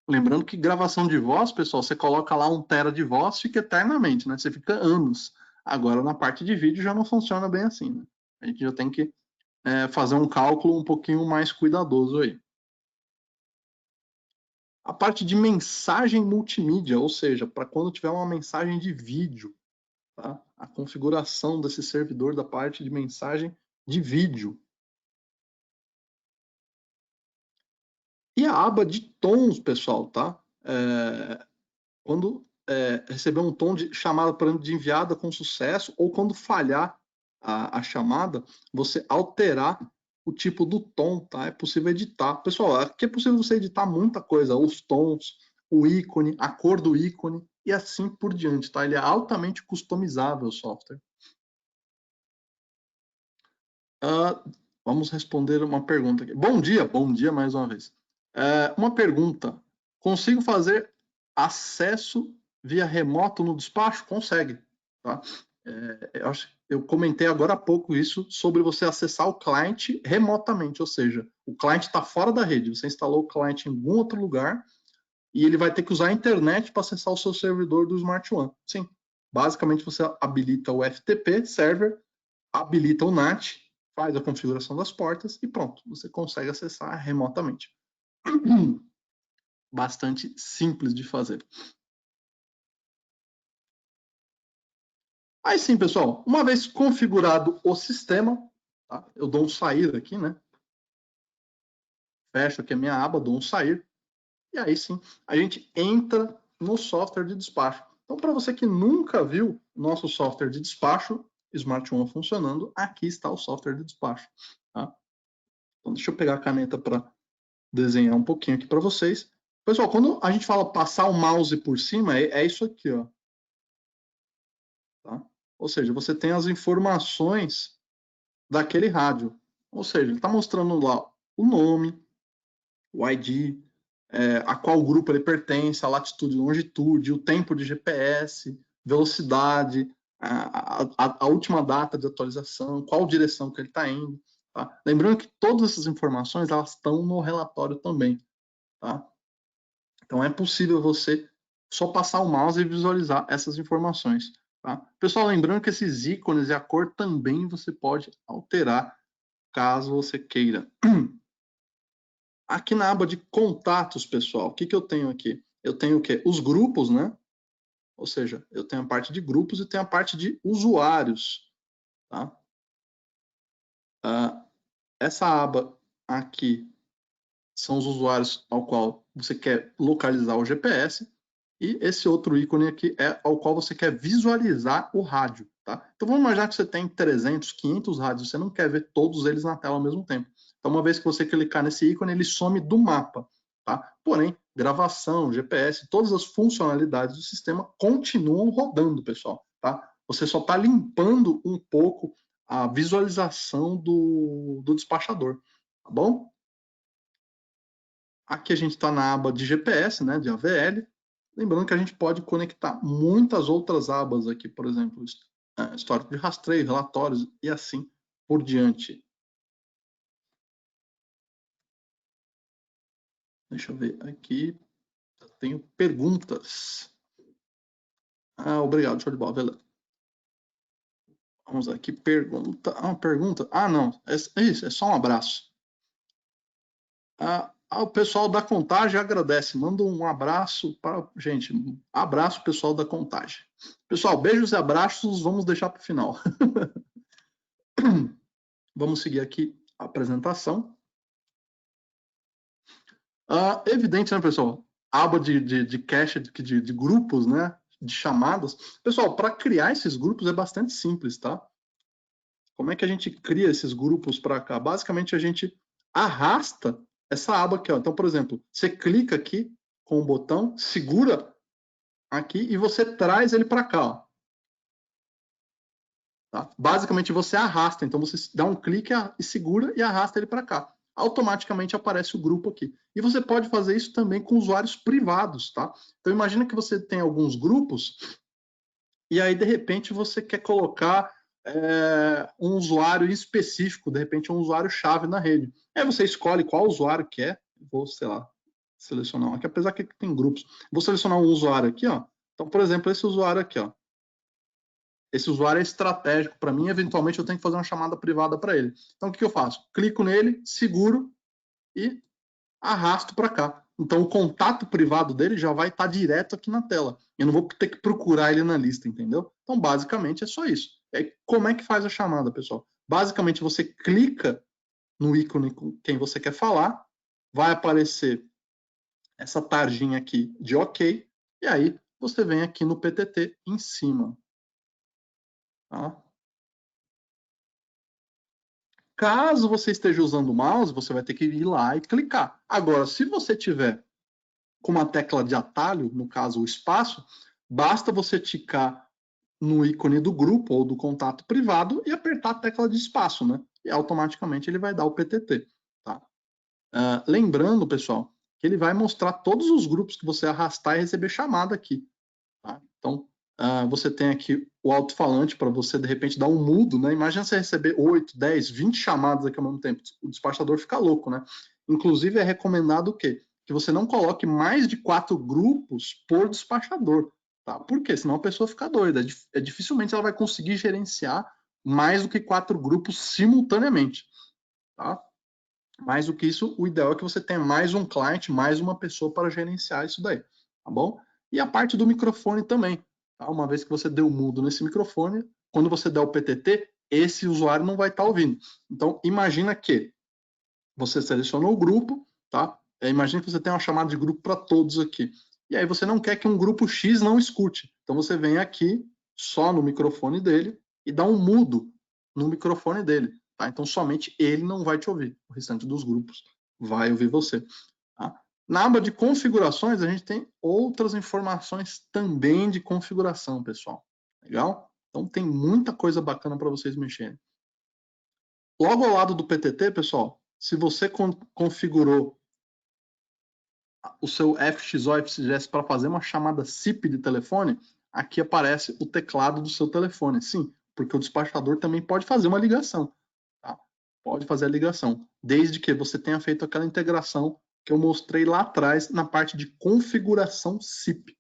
Lembrando que gravação de voz, pessoal, você coloca lá 1 tera de voz, fica eternamente, né? Você fica anos. Agora, na parte de vídeo já não funciona bem assim, né? A gente já tem que fazer um cálculo um pouquinho mais cuidadoso aí. A parte de mensagem multimídia, ou seja, para quando tiver uma mensagem de vídeo, tá? A configuração desse servidor da parte de mensagem de vídeo. E a aba de tons, pessoal, tá? Quando receber um tom de chamada, por exemplo, de enviada com sucesso, ou quando falhar a chamada, você alterar o tipo do tom, tá? É possível editar. Pessoal, aqui é possível você editar muita coisa, os tons, o ícone, a cor do ícone e assim por diante, tá? Ele é altamente customizável, o software. Vamos responder uma pergunta aqui. Bom dia mais uma vez. Uma pergunta. Consigo fazer acesso via remoto no despacho? Consegue. Tá? Eu comentei agora há pouco isso sobre você acessar o cliente remotamente, ou seja, o cliente está fora da rede, você instalou o cliente em algum outro lugar e ele vai ter que usar a internet para acessar o seu servidor do Smart One. Sim, basicamente você habilita o FTP server, habilita o NAT, faz a configuração das portas e pronto, você consegue acessar remotamente. Bastante simples de fazer. Aí sim, pessoal, uma vez configurado o sistema, tá? Eu dou um sair aqui, né? Fecho aqui a minha aba, dou um sair, e aí sim, a gente entra no software de despacho. Então, para você que nunca viu nosso software de despacho, Smart One funcionando, aqui está o software de despacho. Tá? Então, deixa eu pegar a caneta para desenhar um pouquinho aqui para vocês. Pessoal, quando a gente fala passar o mouse por cima, é isso aqui, ó. Tá? Ou seja, você tem as informações daquele rádio. Ou seja, ele está mostrando lá o nome, o ID, a qual grupo ele pertence, a latitude e longitude, o tempo de GPS, velocidade, a última data de atualização, qual direção que ele está indo. Tá? Lembrando que todas essas informações elas estão no relatório também. Tá? Então é possível você só passar o mouse e visualizar essas informações. Tá? Pessoal, lembrando que esses ícones e a cor também você pode alterar caso você queira. Aqui na aba de contatos, pessoal, o que eu tenho aqui? Eu tenho o quê? Os grupos, né? Ou seja, eu tenho a parte de grupos e tenho a parte de usuários. Tá? Essa aba aqui são os usuários ao qual você quer localizar o GPS e esse outro ícone aqui é ao qual você quer visualizar o rádio. Tá? Então vamos imaginar que você tem 300, 500 rádios, você não quer ver todos eles na tela ao mesmo tempo. Então uma vez que você clicar nesse ícone, ele some do mapa. Tá? Porém, gravação, GPS, todas as funcionalidades do sistema continuam rodando, pessoal. Tá? Você só está limpando um pouco a visualização do despachador. Tá bom? Aqui a gente está na aba de GPS, né, de AVL. Lembrando que a gente pode conectar muitas outras abas aqui, por exemplo, histórico de rastreio, relatórios e assim por diante. Deixa eu ver aqui. Tenho perguntas. Obrigado, show de bola, beleza. Vamos aqui, pergunta. Pergunta. Não, é isso, é só um abraço. O pessoal da Contagem agradece. Manda um abraço para gente. Abraço, pessoal da Contagem. Pessoal, beijos e abraços. Vamos deixar para o final. Vamos seguir aqui a apresentação. Evidente, né, pessoal? Aba de cache de grupos, né? De chamadas. Pessoal, para criar esses grupos é bastante simples, tá? Como é que a gente cria esses grupos para cá? Basicamente, a gente arrasta essa aba aqui, ó. Então, por exemplo, você clica aqui com o botão, segura aqui e você traz ele para cá, ó. Tá? Basicamente, você arrasta. Então, você dá um clique e segura e arrasta ele para cá. Automaticamente aparece o grupo aqui. E você pode fazer isso também com usuários privados, tá? Então, imagina que você tem alguns grupos e aí, de repente, você quer colocar um usuário específico, de repente, um usuário-chave na rede. Aí você escolhe qual usuário quer. Vou, sei lá, selecionar um aqui, apesar que tem grupos. Vou selecionar um usuário aqui, ó. Então, por exemplo, esse usuário aqui, ó. Esse usuário é estratégico para mim, eventualmente eu tenho que fazer uma chamada privada para ele. Então, o que eu faço? Clico nele, seguro e arrasto para cá. Então, o contato privado dele já vai estar direto aqui na tela. Eu não vou ter que procurar ele na lista, entendeu? Então, basicamente, é só isso. Como é que faz a chamada, pessoal? Basicamente, você clica no ícone com quem você quer falar, vai aparecer essa tarjinha aqui de OK, e aí você vem aqui no PTT em cima. Tá? Caso você esteja usando o mouse, você vai ter que ir lá e clicar. Agora, se você tiver com uma tecla de atalho, no caso o espaço, basta você ticar no ícone do grupo ou do contato privado e apertar a tecla de espaço, né? E automaticamente ele vai dar o PTT. Tá? Lembrando, pessoal, que ele vai mostrar todos os grupos que você arrastar e receber chamada aqui. Tá? Então, você tem aqui o alto-falante para você, de repente, dar um mudo, né? Imagina você receber 8, 10, 20 chamadas aqui ao mesmo tempo. O despachador fica louco, né? Inclusive, é recomendado o quê? Que você não coloque mais de 4 grupos por despachador. Tá? Por quê? Senão a pessoa fica doida. Dificilmente ela vai conseguir gerenciar mais do que 4 grupos simultaneamente. Tá? Mais do que isso, o ideal é que você tenha mais um cliente, mais uma pessoa para gerenciar isso daí. Tá bom? E a parte do microfone também. Tá? Uma vez que você deu mudo nesse microfone, quando você der o PTT, esse usuário não vai estar ouvindo. Então, imagina que você selecionou o grupo, tá? Imagina que você tem uma chamada de grupo para todos aqui. E aí você não quer que um grupo X não escute. Então você vem aqui, só no microfone dele, e dá um mudo no microfone dele. Tá? Então somente ele não vai te ouvir. O restante dos grupos vai ouvir você. Tá? Na aba de configurações, a gente tem outras informações também de configuração, pessoal. Legal? Então tem muita coisa bacana para vocês mexerem. Logo ao lado do PTT, pessoal, se você configurou o seu FXO, FXS para fazer uma chamada SIP de telefone, aqui aparece o teclado do seu telefone. Sim, porque o despachador também pode fazer uma ligação. Tá? Pode fazer a ligação, desde que você tenha feito aquela integração que eu mostrei lá atrás na parte de configuração SIP.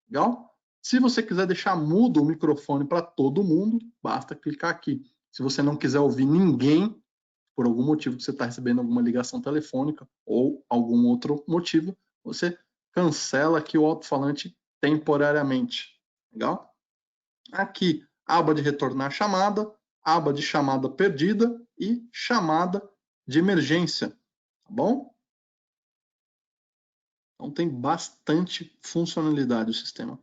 Legal? Se você quiser deixar mudo o microfone para todo mundo, basta clicar aqui. Se você não quiser ouvir ninguém, por algum motivo que você está recebendo alguma ligação telefônica ou algum outro motivo, você cancela aqui o alto-falante temporariamente. Legal? Aqui, aba de retornar chamada, aba de chamada perdida e chamada de emergência. Tá bom? Então tem bastante funcionalidade o sistema.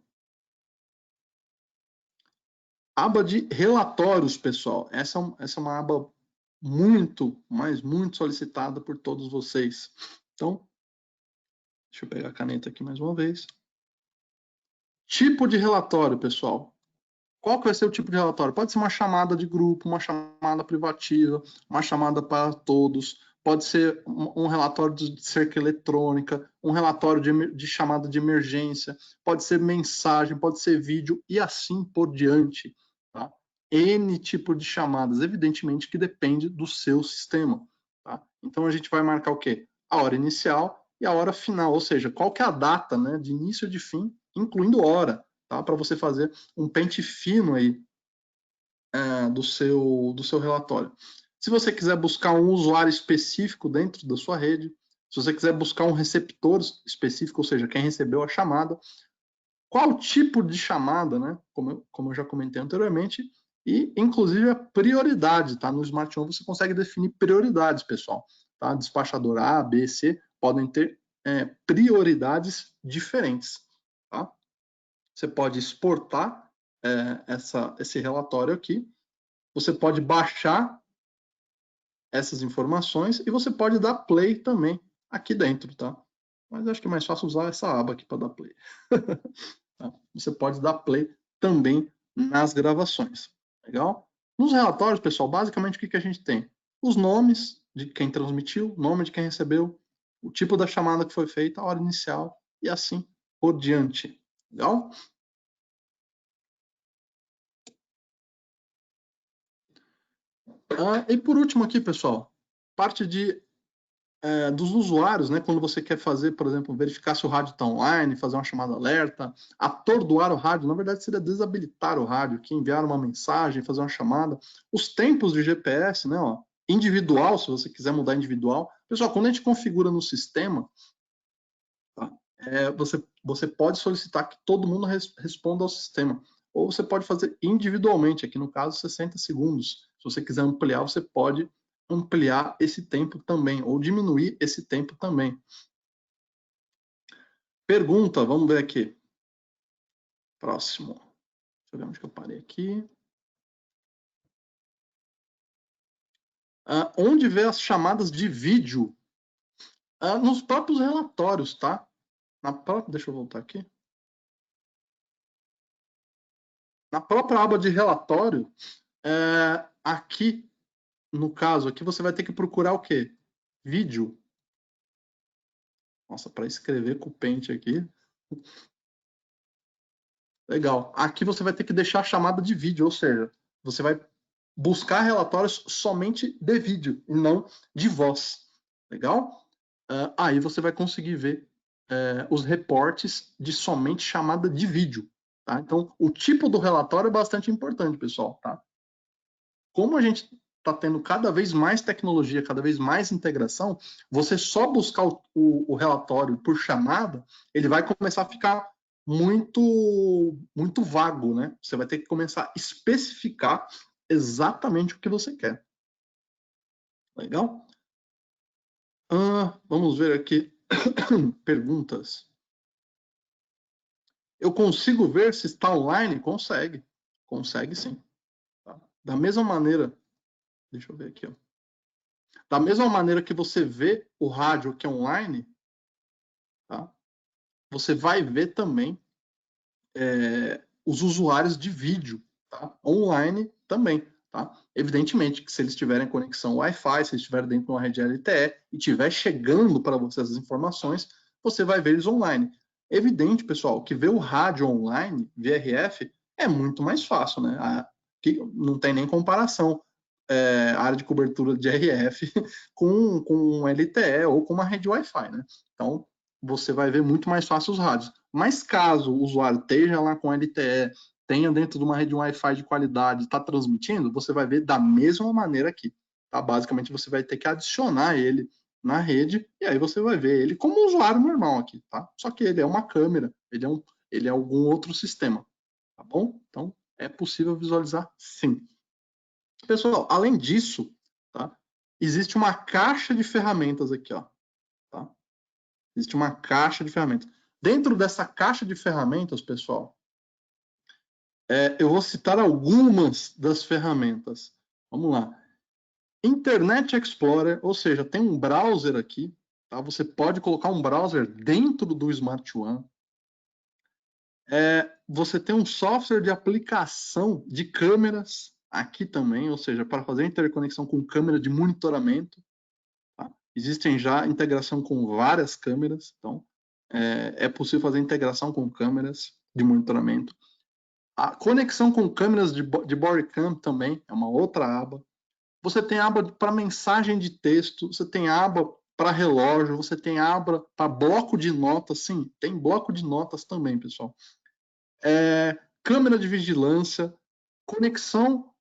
Aba de relatórios, pessoal. Essa é uma aba muito, mas muito solicitada por todos vocês. Então, deixa eu pegar a caneta aqui mais uma vez. Tipo de relatório, pessoal. Qual que vai ser o tipo de relatório? Pode ser uma chamada de grupo, uma chamada privativa, uma chamada para todos, pode ser um relatório de cerca eletrônica, um relatório de chamada de emergência, pode ser mensagem, pode ser vídeo e assim por diante. Tá? N tipo de chamadas, evidentemente que depende do seu sistema. Tá? Então a gente vai marcar o quê? A hora inicial e a hora final, ou seja, qual que é a data, né, de início e de fim, incluindo hora, tá? Para você fazer um pente fino aí do seu relatório. Se você quiser buscar um usuário específico dentro da sua rede, se você quiser buscar um receptor específico, ou seja, quem recebeu a chamada, qual tipo de chamada, né? Como eu já comentei anteriormente, e inclusive a prioridade, tá? No Smart Home você consegue definir prioridades, pessoal. Tá? Despachador A, B, C podem ter prioridades diferentes. Tá? Você pode exportar esse relatório aqui, você pode baixar essas informações e você pode dar play também aqui dentro, tá? Mas acho que é mais fácil usar essa aba aqui para dar play. Tá? Você pode dar play também nas gravações. Legal? Nos relatórios, pessoal, basicamente o que a gente tem? Os nomes de quem transmitiu, nome de quem recebeu, o tipo da chamada que foi feita, a hora inicial e assim por diante. Legal? E por último aqui, pessoal, parte dos usuários, né? Quando você quer fazer, por exemplo, verificar se o rádio está online, fazer uma chamada alerta, atordoar o rádio, na verdade seria desabilitar o rádio, aqui enviar uma mensagem, fazer uma chamada. Os tempos de GPS, né? Ó, individual, se você quiser mudar individual. Pessoal, quando a gente configura no sistema, tá? Você pode solicitar que todo mundo responda ao sistema. Ou você pode fazer individualmente, aqui no caso 60 segundos. Se você quiser ampliar, você pode ampliar esse tempo também, ou diminuir esse tempo também. Pergunta, vamos ver aqui. Próximo. Deixa eu ver onde que eu parei aqui. Onde vê as chamadas de vídeo? Nos próprios relatórios, tá? Deixa eu voltar aqui. Na própria aba de relatório, aqui, no caso, aqui você vai ter que procurar o quê? Vídeo. Nossa, para escrever com o pente aqui. Legal. Aqui você vai ter que deixar a chamada de vídeo, ou seja, você vai buscar relatórios somente de vídeo e não de voz. Legal? Aí você vai conseguir ver os reportes de somente chamada de vídeo. Tá? Então, o tipo do relatório é bastante importante, pessoal. Tá? Como a gente está tendo cada vez mais tecnologia, cada vez mais integração, você só buscar o relatório por chamada, ele vai começar a ficar muito vago, né? Você vai ter que começar a especificar exatamente o que você quer. Legal? Vamos ver aqui perguntas. Eu consigo ver se está online? Consegue. Consegue sim. Tá? Da mesma maneira, deixa eu ver aqui, ó. Da mesma maneira que você vê o rádio aqui online, tá? Você vai ver também os usuários de vídeo, tá? Online também. Tá? Evidentemente que se eles tiverem conexão Wi-Fi, se eles estiverem dentro de uma rede LTE e estiver chegando para você as informações, você vai ver eles online. Evidente, pessoal, que ver o rádio online, VRF, é muito mais fácil, né? Não tem nem comparação a área de cobertura de RF com LTE ou com uma rede Wi-Fi, né? Então, você vai ver muito mais fácil os rádios. Mas caso o usuário esteja lá com LTE, tenha dentro de uma rede Wi-Fi de qualidade, está transmitindo, você vai ver da mesma maneira aqui. Tá? Basicamente, você vai ter que adicionar ele na rede e aí você vai ver ele como um usuário normal aqui, tá? Só que ele é uma câmera, ele é algum outro sistema, tá bom? Então, é possível visualizar sim. Pessoal, além disso, tá? Existe uma caixa de ferramentas aqui, ó. Tá? Existe uma caixa de ferramentas. Dentro dessa caixa de ferramentas, pessoal, eu vou citar algumas das ferramentas. Vamos lá. Internet Explorer, ou seja, tem um browser aqui. Tá? Você pode colocar um browser dentro do Smart One. Você tem um software de aplicação de câmeras aqui também, ou seja, para fazer interconexão com câmera de monitoramento. Tá? Existem já integração com várias câmeras, então é possível fazer integração com câmeras de monitoramento. A conexão com câmeras de bodycam também é uma outra aba. Você tem aba para mensagem de texto, você tem aba para relógio, você tem aba para bloco de notas, sim, tem bloco de notas também, pessoal. Câmera de vigilância, conexão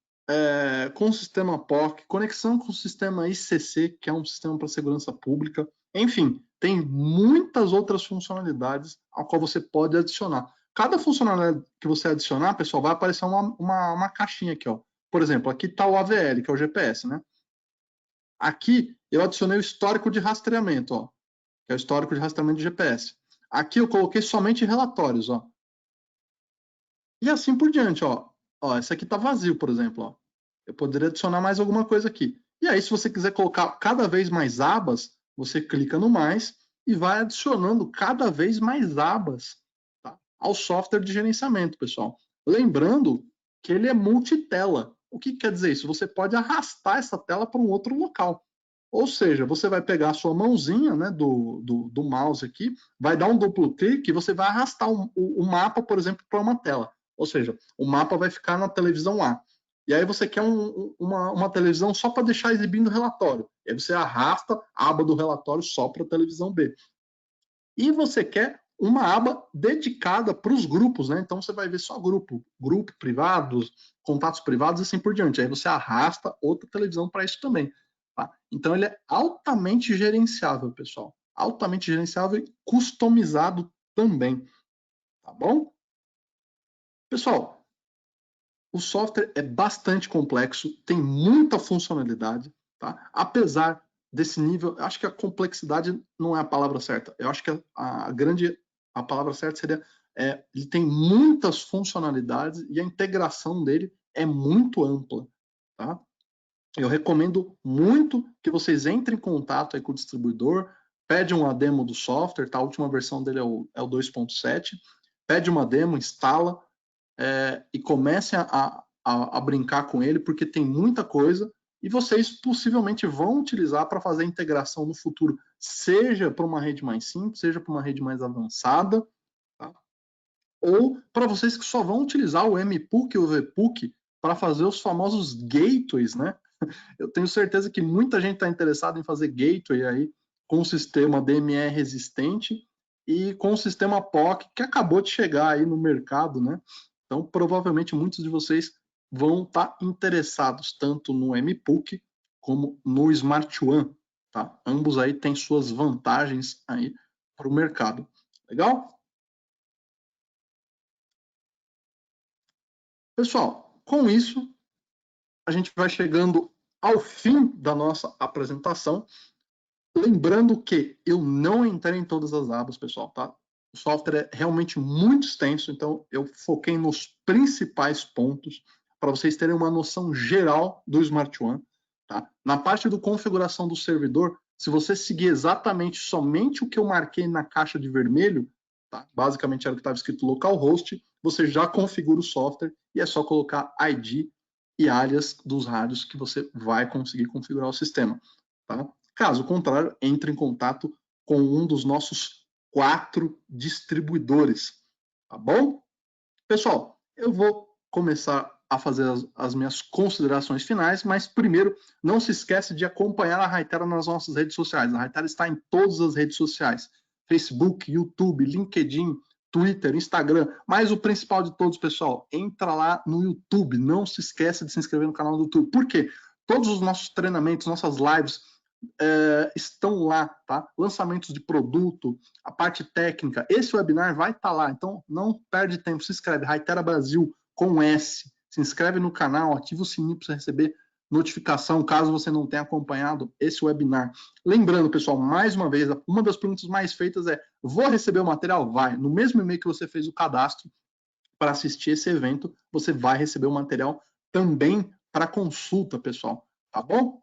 com o sistema POC, conexão com o sistema ICC, que é um sistema para segurança pública. Enfim, tem muitas outras funcionalidades ao qual você pode adicionar. Cada funcionalidade que você adicionar, pessoal, vai aparecer uma caixinha aqui, ó. Por exemplo, aqui está o AVL, que é o GPS, né? Aqui eu adicionei o histórico de rastreamento, ó, que é o histórico de rastreamento de GPS. Aqui eu coloquei somente relatórios, ó. E assim por diante, ó. Ó, esse aqui está vazio, por exemplo, ó. Eu poderia adicionar mais alguma coisa aqui. E aí, se você quiser colocar cada vez mais abas, você clica no mais e vai adicionando cada vez mais abas, tá? Ao software de gerenciamento, pessoal. Lembrando que ele é multitela. O que quer dizer isso? Você pode arrastar essa tela para um outro local. Ou seja, você vai pegar a sua mãozinha, né, do mouse aqui, vai dar um duplo clique e você vai arrastar o mapa, por exemplo, para uma tela. Ou seja, o mapa vai ficar na televisão A. E aí você quer uma televisão só para deixar exibindo o relatório. E aí você arrasta a aba do relatório só para a televisão B. E você quer uma aba dedicada para os grupos, né? Então você vai ver só grupo privados, contatos privados e assim por diante. Aí você arrasta outra televisão para isso também. Tá? Então ele é altamente gerenciável, pessoal. Altamente gerenciável e customizado também. Tá bom? Pessoal, o software é bastante complexo, tem muita funcionalidade, tá? Apesar desse nível, acho que a complexidade não é a palavra certa. Eu acho que a grande a palavra certa seria, ele tem muitas funcionalidades e a integração dele é muito ampla, tá? Eu recomendo muito que vocês entrem em contato aí com o distribuidor, pede uma demo do software, tá? A última versão dele é o 2.7, pede uma demo, instala e comecem a brincar com ele, porque tem muita coisa e vocês possivelmente vão utilizar para fazer a integração no futuro, seja para uma rede mais simples, seja para uma rede mais avançada, tá? Ou para vocês que só vão utilizar o MPUC e o VPUC para fazer os famosos gateways, né? Eu tenho certeza que muita gente está interessada em fazer gateway aí com o sistema DME resistente e com o sistema POC que acabou de chegar aí no mercado, né? Então, provavelmente muitos de vocês vão estar interessados tanto no MPUC como no Smart One, tá? Ambos aí têm suas vantagens aí para o mercado. Legal? Pessoal, com isso, a gente vai chegando ao fim da nossa apresentação. Lembrando que eu não entrei em todas as abas, pessoal, tá? O software é realmente muito extenso, então eu foquei nos principais pontos para vocês terem uma noção geral do Smart One, tá? Na parte do configuração do servidor, se você seguir exatamente somente o que eu marquei na caixa de vermelho, tá? Basicamente era o que estava escrito localhost, você já configura o software e é só colocar ID e alias dos rádios que você vai conseguir configurar o sistema, tá? Caso contrário, entre em contato com um dos nossos 4 distribuidores, tá bom? Pessoal, eu vou começar a fazer as minhas considerações finais, mas primeiro, não se esquece de acompanhar a Hytera nas nossas redes sociais. A Hytera está em todas as redes sociais, Facebook, YouTube, LinkedIn, Twitter, Instagram, mas o principal de todos, pessoal, entra lá no YouTube, não se esqueça de se inscrever no canal do YouTube. Por quê? Todos os nossos treinamentos, nossas lives, estão lá, tá? Lançamentos de produto, a parte técnica, esse webinar vai estar lá, então não perde tempo, se inscreve, Hytera Brasil com S, se inscreve no canal, ativa o sininho para você receber notificação, caso você não tenha acompanhado esse webinar. Lembrando, pessoal, mais uma vez, uma das perguntas mais feitas é, vou receber o material? Vai, no mesmo e-mail que você fez o cadastro para assistir esse evento, você vai receber o material também para consulta, pessoal, tá bom?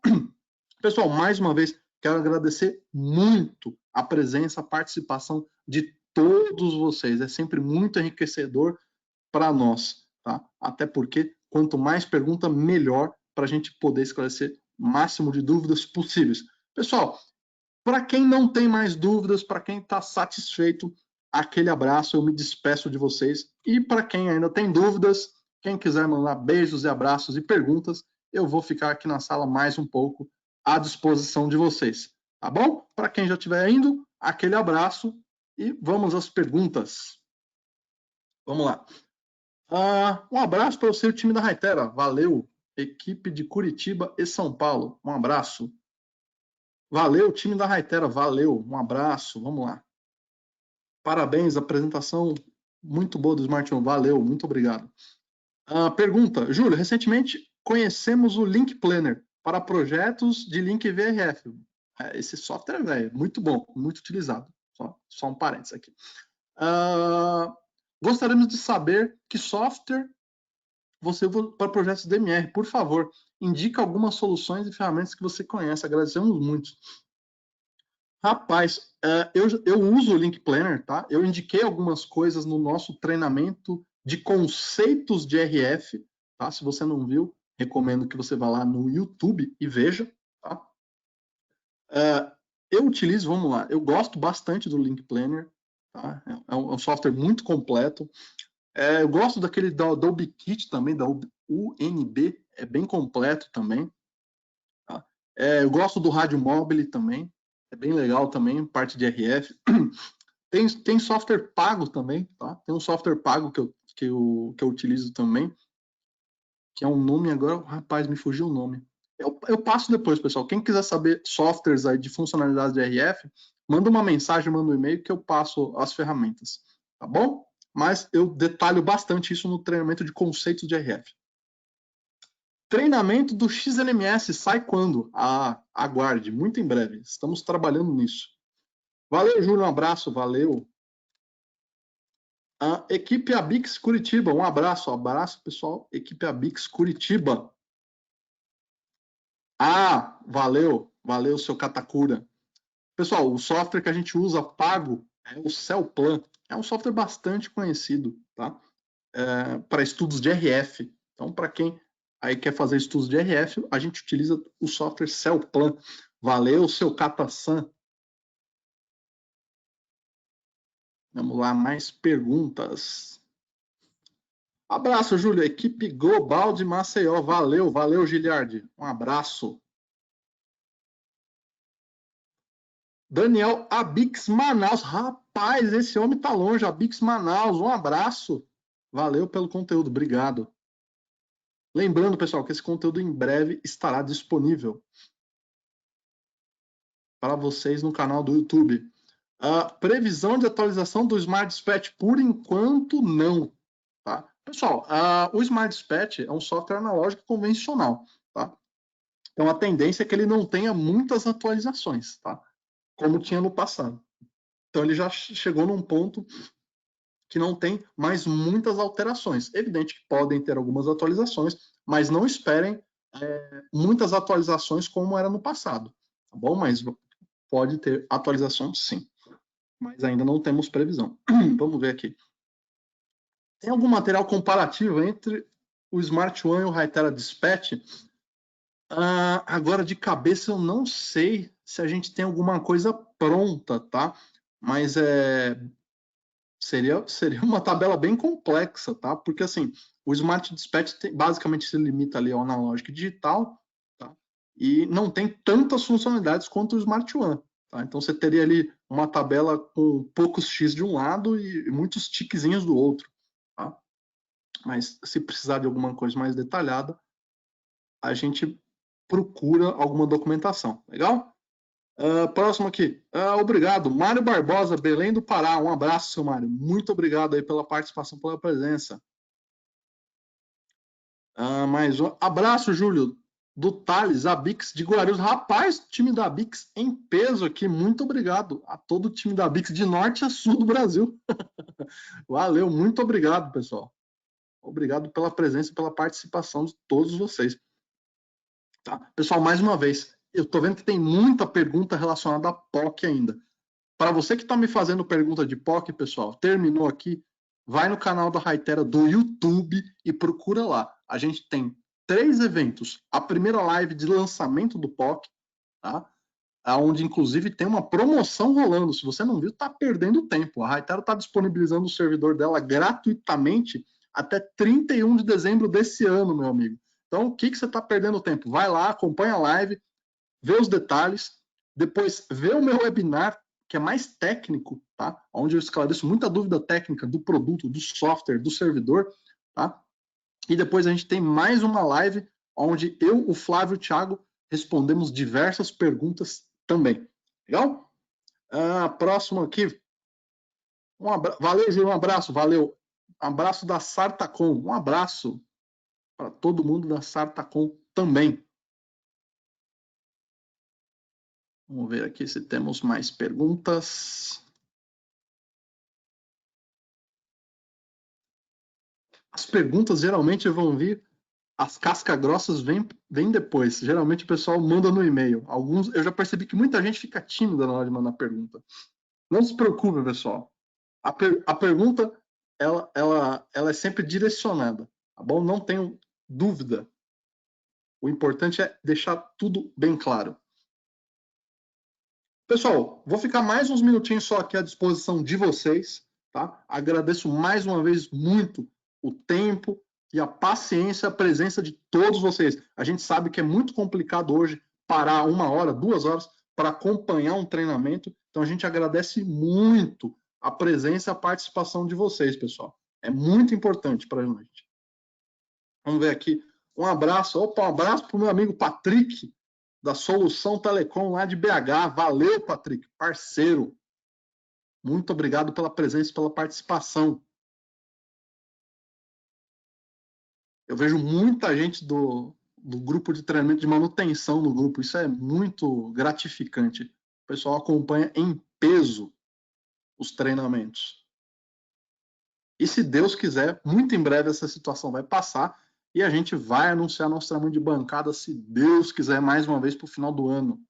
Pessoal, mais uma vez, quero agradecer muito a presença, a participação de todos vocês. É sempre muito enriquecedor para nós, tá? Até porque, quanto mais pergunta, melhor para a gente poder esclarecer o máximo de dúvidas possíveis. Pessoal, para quem não tem mais dúvidas, para quem está satisfeito, aquele abraço, eu me despeço de vocês. E para quem ainda tem dúvidas, quem quiser mandar beijos e abraços e perguntas, eu vou ficar aqui na sala mais um pouco à disposição de vocês, tá bom? Para quem já estiver indo, aquele abraço e vamos às perguntas. Vamos lá. Um abraço para você, o time da Hytera. Valeu, equipe de Curitiba e São Paulo. Um abraço. Valeu, time da Hytera. Valeu, um abraço. Vamos lá. Parabéns, apresentação muito boa do Smart One. Valeu, muito obrigado. Pergunta, Júlio, recentemente conhecemos o Link Planner para projetos de link VRF. Esse software é muito bom, muito utilizado. Só um parênteses aqui. Gostaríamos de saber que software você usa para projetos DMR. Por favor, indica algumas soluções e ferramentas que você conhece. Agradecemos muito. Rapaz, eu uso o Link Planner, tá? Eu indiquei algumas coisas no nosso treinamento de conceitos de RF, tá? Se você não viu, recomendo que você vá lá no YouTube e veja, tá? Eu utilizo, vamos lá, eu gosto bastante do Link Planner, tá? É um software muito completo. Eu gosto daquele da Adobe Kit também, da UNB, é bem completo também. Tá? Eu gosto do Rádio Mobile também, é bem legal também, parte de RF. Tem software pago também, tá? Tem um software pago que eu utilizo também, que é um nome agora, rapaz, me fugiu o nome. Eu passo depois, pessoal. Quem quiser saber softwares aí de funcionalidades de RF, manda uma mensagem, manda um e-mail que eu passo as ferramentas, tá bom? Mas eu detalho bastante isso no treinamento de conceitos de RF. Treinamento do XLMS sai quando? Aguarde, muito em breve. Estamos trabalhando nisso. Valeu, Júlio, um abraço, valeu. A equipe Abix Curitiba, um abraço, pessoal, equipe Abix Curitiba. Ah, valeu, seu Katakura. Pessoal, o software que a gente usa pago é o Cellplan. É um software bastante conhecido, tá? Para estudos de RF. Então, para quem aí quer fazer estudos de RF, a gente utiliza o software Cellplan. Valeu, seu Kata-san. Vamos lá, mais perguntas. Abraço, Júlio. Equipe Global de Maceió. Valeu, Giliardi. Um abraço. Daniel, Abix Manaus. Rapaz, esse homem tá longe. Abix Manaus. Um abraço. Valeu pelo conteúdo. Obrigado. Lembrando, pessoal, que esse conteúdo em breve estará disponível para vocês no canal do YouTube. A previsão de atualização do Smart Dispatch, por enquanto, não. Tá? Pessoal, o Smart Dispatch é um software analógico convencional. Tá? Então, a tendência é que ele não tenha muitas atualizações, tá? Como tinha no passado. Então, ele já chegou num ponto que não tem mais muitas alterações. Evidente que podem ter algumas atualizações, mas não esperem muitas atualizações como era no passado. Tá bom? Mas pode ter atualização, sim. Mas ainda não temos previsão. Vamos ver aqui. Tem algum material comparativo entre o Smart One e o Hytera Dispatch? Agora, de cabeça, eu não sei se a gente tem alguma coisa pronta, tá? Mas seria uma tabela bem complexa, tá? Porque, assim, o Smart Dispatch basicamente se limita ali ao analógico e digital, tá? E não tem tantas funcionalidades quanto o Smart One, tá? Então, você teria ali uma tabela com poucos X de um lado e muitos tiquezinhos do outro, tá? Mas, se precisar de alguma coisa mais detalhada, a gente procura alguma documentação. Legal? Próximo aqui. Obrigado. Mário Barbosa, Belém do Pará. Um abraço, seu Mário. Muito obrigado aí pela participação, pela presença. Mais um. Abraço, Júlio, do Thales, Abix de Guarulhos. Rapaz, time da Abix em peso aqui. Muito obrigado a todo o time da Abix de norte a sul do Brasil. Valeu, muito obrigado, pessoal. Obrigado pela presença e pela participação de todos vocês. Tá? Pessoal, mais uma vez, eu estou vendo que tem muita pergunta relacionada a POC ainda. Para você que está me fazendo pergunta de POC, pessoal, terminou aqui, vai no canal da Hytera do YouTube e procura lá. A gente tem 3 eventos. A primeira live de lançamento do POC, tá? Onde inclusive tem uma promoção rolando. Se você não viu, está perdendo tempo. A Hytera está disponibilizando o servidor dela gratuitamente até 31 de dezembro desse ano, meu amigo. Então, o que você está perdendo tempo? Vai lá, acompanha a live, vê os detalhes, depois vê o meu webinar, que é mais técnico, tá? Onde eu esclareço muita dúvida técnica do produto, do software, do servidor, tá? E depois a gente tem mais uma live onde eu, o Flávio e o Thiago respondemos diversas perguntas também. Legal? Próximo aqui. Valeu, Júlio, um abraço, valeu. Um abraço da Sartacom, um abraço para todo mundo da Sartacom também. Vamos ver aqui se temos mais perguntas. As perguntas geralmente vão vir, as cascas grossas vêm depois. Geralmente o pessoal manda no e-mail. Eu já percebi que muita gente fica tímida na hora de mandar pergunta. Não se preocupe, pessoal. A pergunta ela é sempre direcionada, tá bom? Não tenho dúvida. O importante é deixar tudo bem claro. Pessoal, vou ficar mais uns minutinhos só aqui à disposição de vocês, tá? Agradeço mais uma vez muito o tempo e a paciência, a presença de todos vocês. A gente sabe que é muito complicado hoje parar 1 hora, 2 horas para acompanhar um treinamento, então a gente agradece muito a presença e a participação de vocês, pessoal. É muito importante para a gente. Vamos ver aqui. Um abraço. Opa, um abraço para o meu amigo Patrick, da Solução Telecom lá de BH. Valeu, Patrick, parceiro. Muito obrigado pela presença e pela participação. Eu vejo muita gente do grupo de treinamento de manutenção no grupo. Isso é muito gratificante. O pessoal acompanha em peso os treinamentos. E se Deus quiser, muito em breve essa situação vai passar e a gente vai anunciar nosso tamanho de bancada, se Deus quiser, mais uma vez para o final do ano.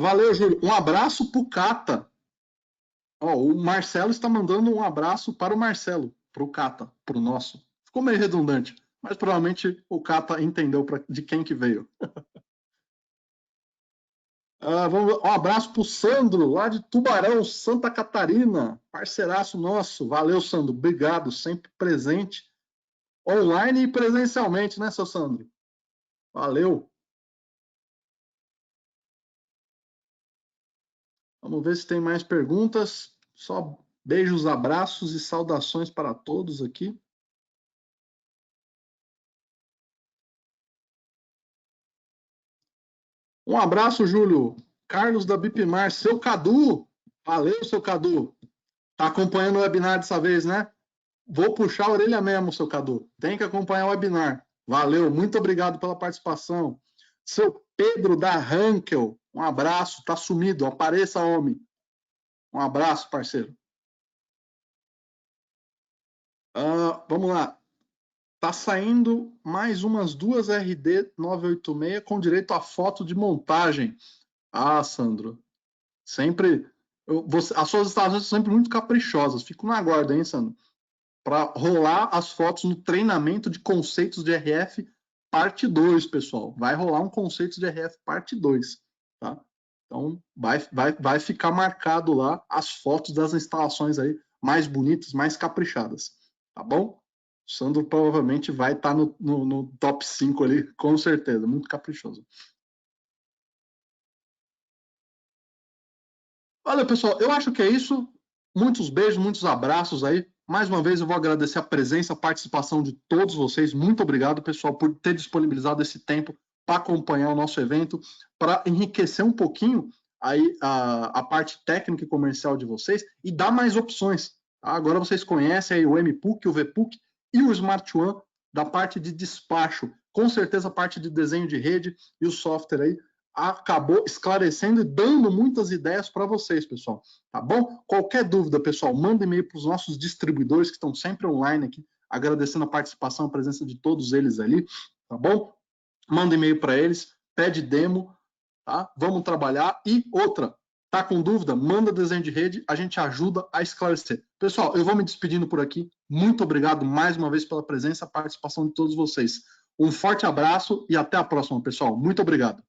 Valeu, Júlio. Um abraço para o Cata. O Marcelo está mandando um abraço para o Marcelo, para o Cata, para o nosso. Ficou meio redundante, mas provavelmente o Cata entendeu de quem que veio. Um abraço para o Sandro, lá de Tubarão, Santa Catarina, parceiraço nosso. Valeu, Sandro. Obrigado, sempre presente, online e presencialmente, né, seu Sandro? Valeu. Vamos ver se tem mais perguntas. Só beijos, abraços e saudações para todos aqui. Um abraço, Júlio. Carlos da Bipmar, seu Cadu. Valeu, seu Cadu. Tá acompanhando o webinar dessa vez, né? Vou puxar a orelha mesmo, seu Cadu. Tem que acompanhar o webinar. Valeu, muito obrigado pela participação. Seu Pedro da Rankel, um abraço, tá sumido, apareça, homem. Um abraço, parceiro. Vamos lá. Tá saindo mais umas 2 RD 986 com direito a foto de montagem. Sandro, sempre... as suas instalações são sempre muito caprichosas. Fico na guarda, hein, Sandro? Para rolar as fotos no treinamento de conceitos de RF parte 2, pessoal. Vai rolar um conceitos de RF parte 2, tá? Então, vai ficar marcado lá as fotos das instalações aí mais bonitas, mais caprichadas, tá bom? O Sandro provavelmente vai estar no top 5 ali, com certeza, muito caprichoso. Olha, pessoal, eu acho que é isso. Muitos beijos, muitos abraços aí. Mais uma vez, eu vou agradecer a presença, a participação de todos vocês. Muito obrigado, pessoal, por ter disponibilizado esse tempo para acompanhar o nosso evento, para enriquecer um pouquinho aí a parte técnica e comercial de vocês e dar mais opções. Tá? Agora vocês conhecem aí o MPUC, o VPUC e o Smart One da parte de despacho. Com certeza a parte de desenho de rede e o software aí acabou esclarecendo e dando muitas ideias para vocês, pessoal. Tá bom? Qualquer dúvida, pessoal, manda e-mail para os nossos distribuidores que estão sempre online aqui, agradecendo a participação, a presença de todos eles ali, tá bom? Manda e-mail para eles, pede demo, tá? Vamos trabalhar. E outra, tá com dúvida? Manda desenho de rede, a gente ajuda a esclarecer. Pessoal, eu vou me despedindo por aqui. Muito obrigado mais uma vez pela presença e participação de todos vocês. Um forte abraço e até a próxima, pessoal. Muito obrigado.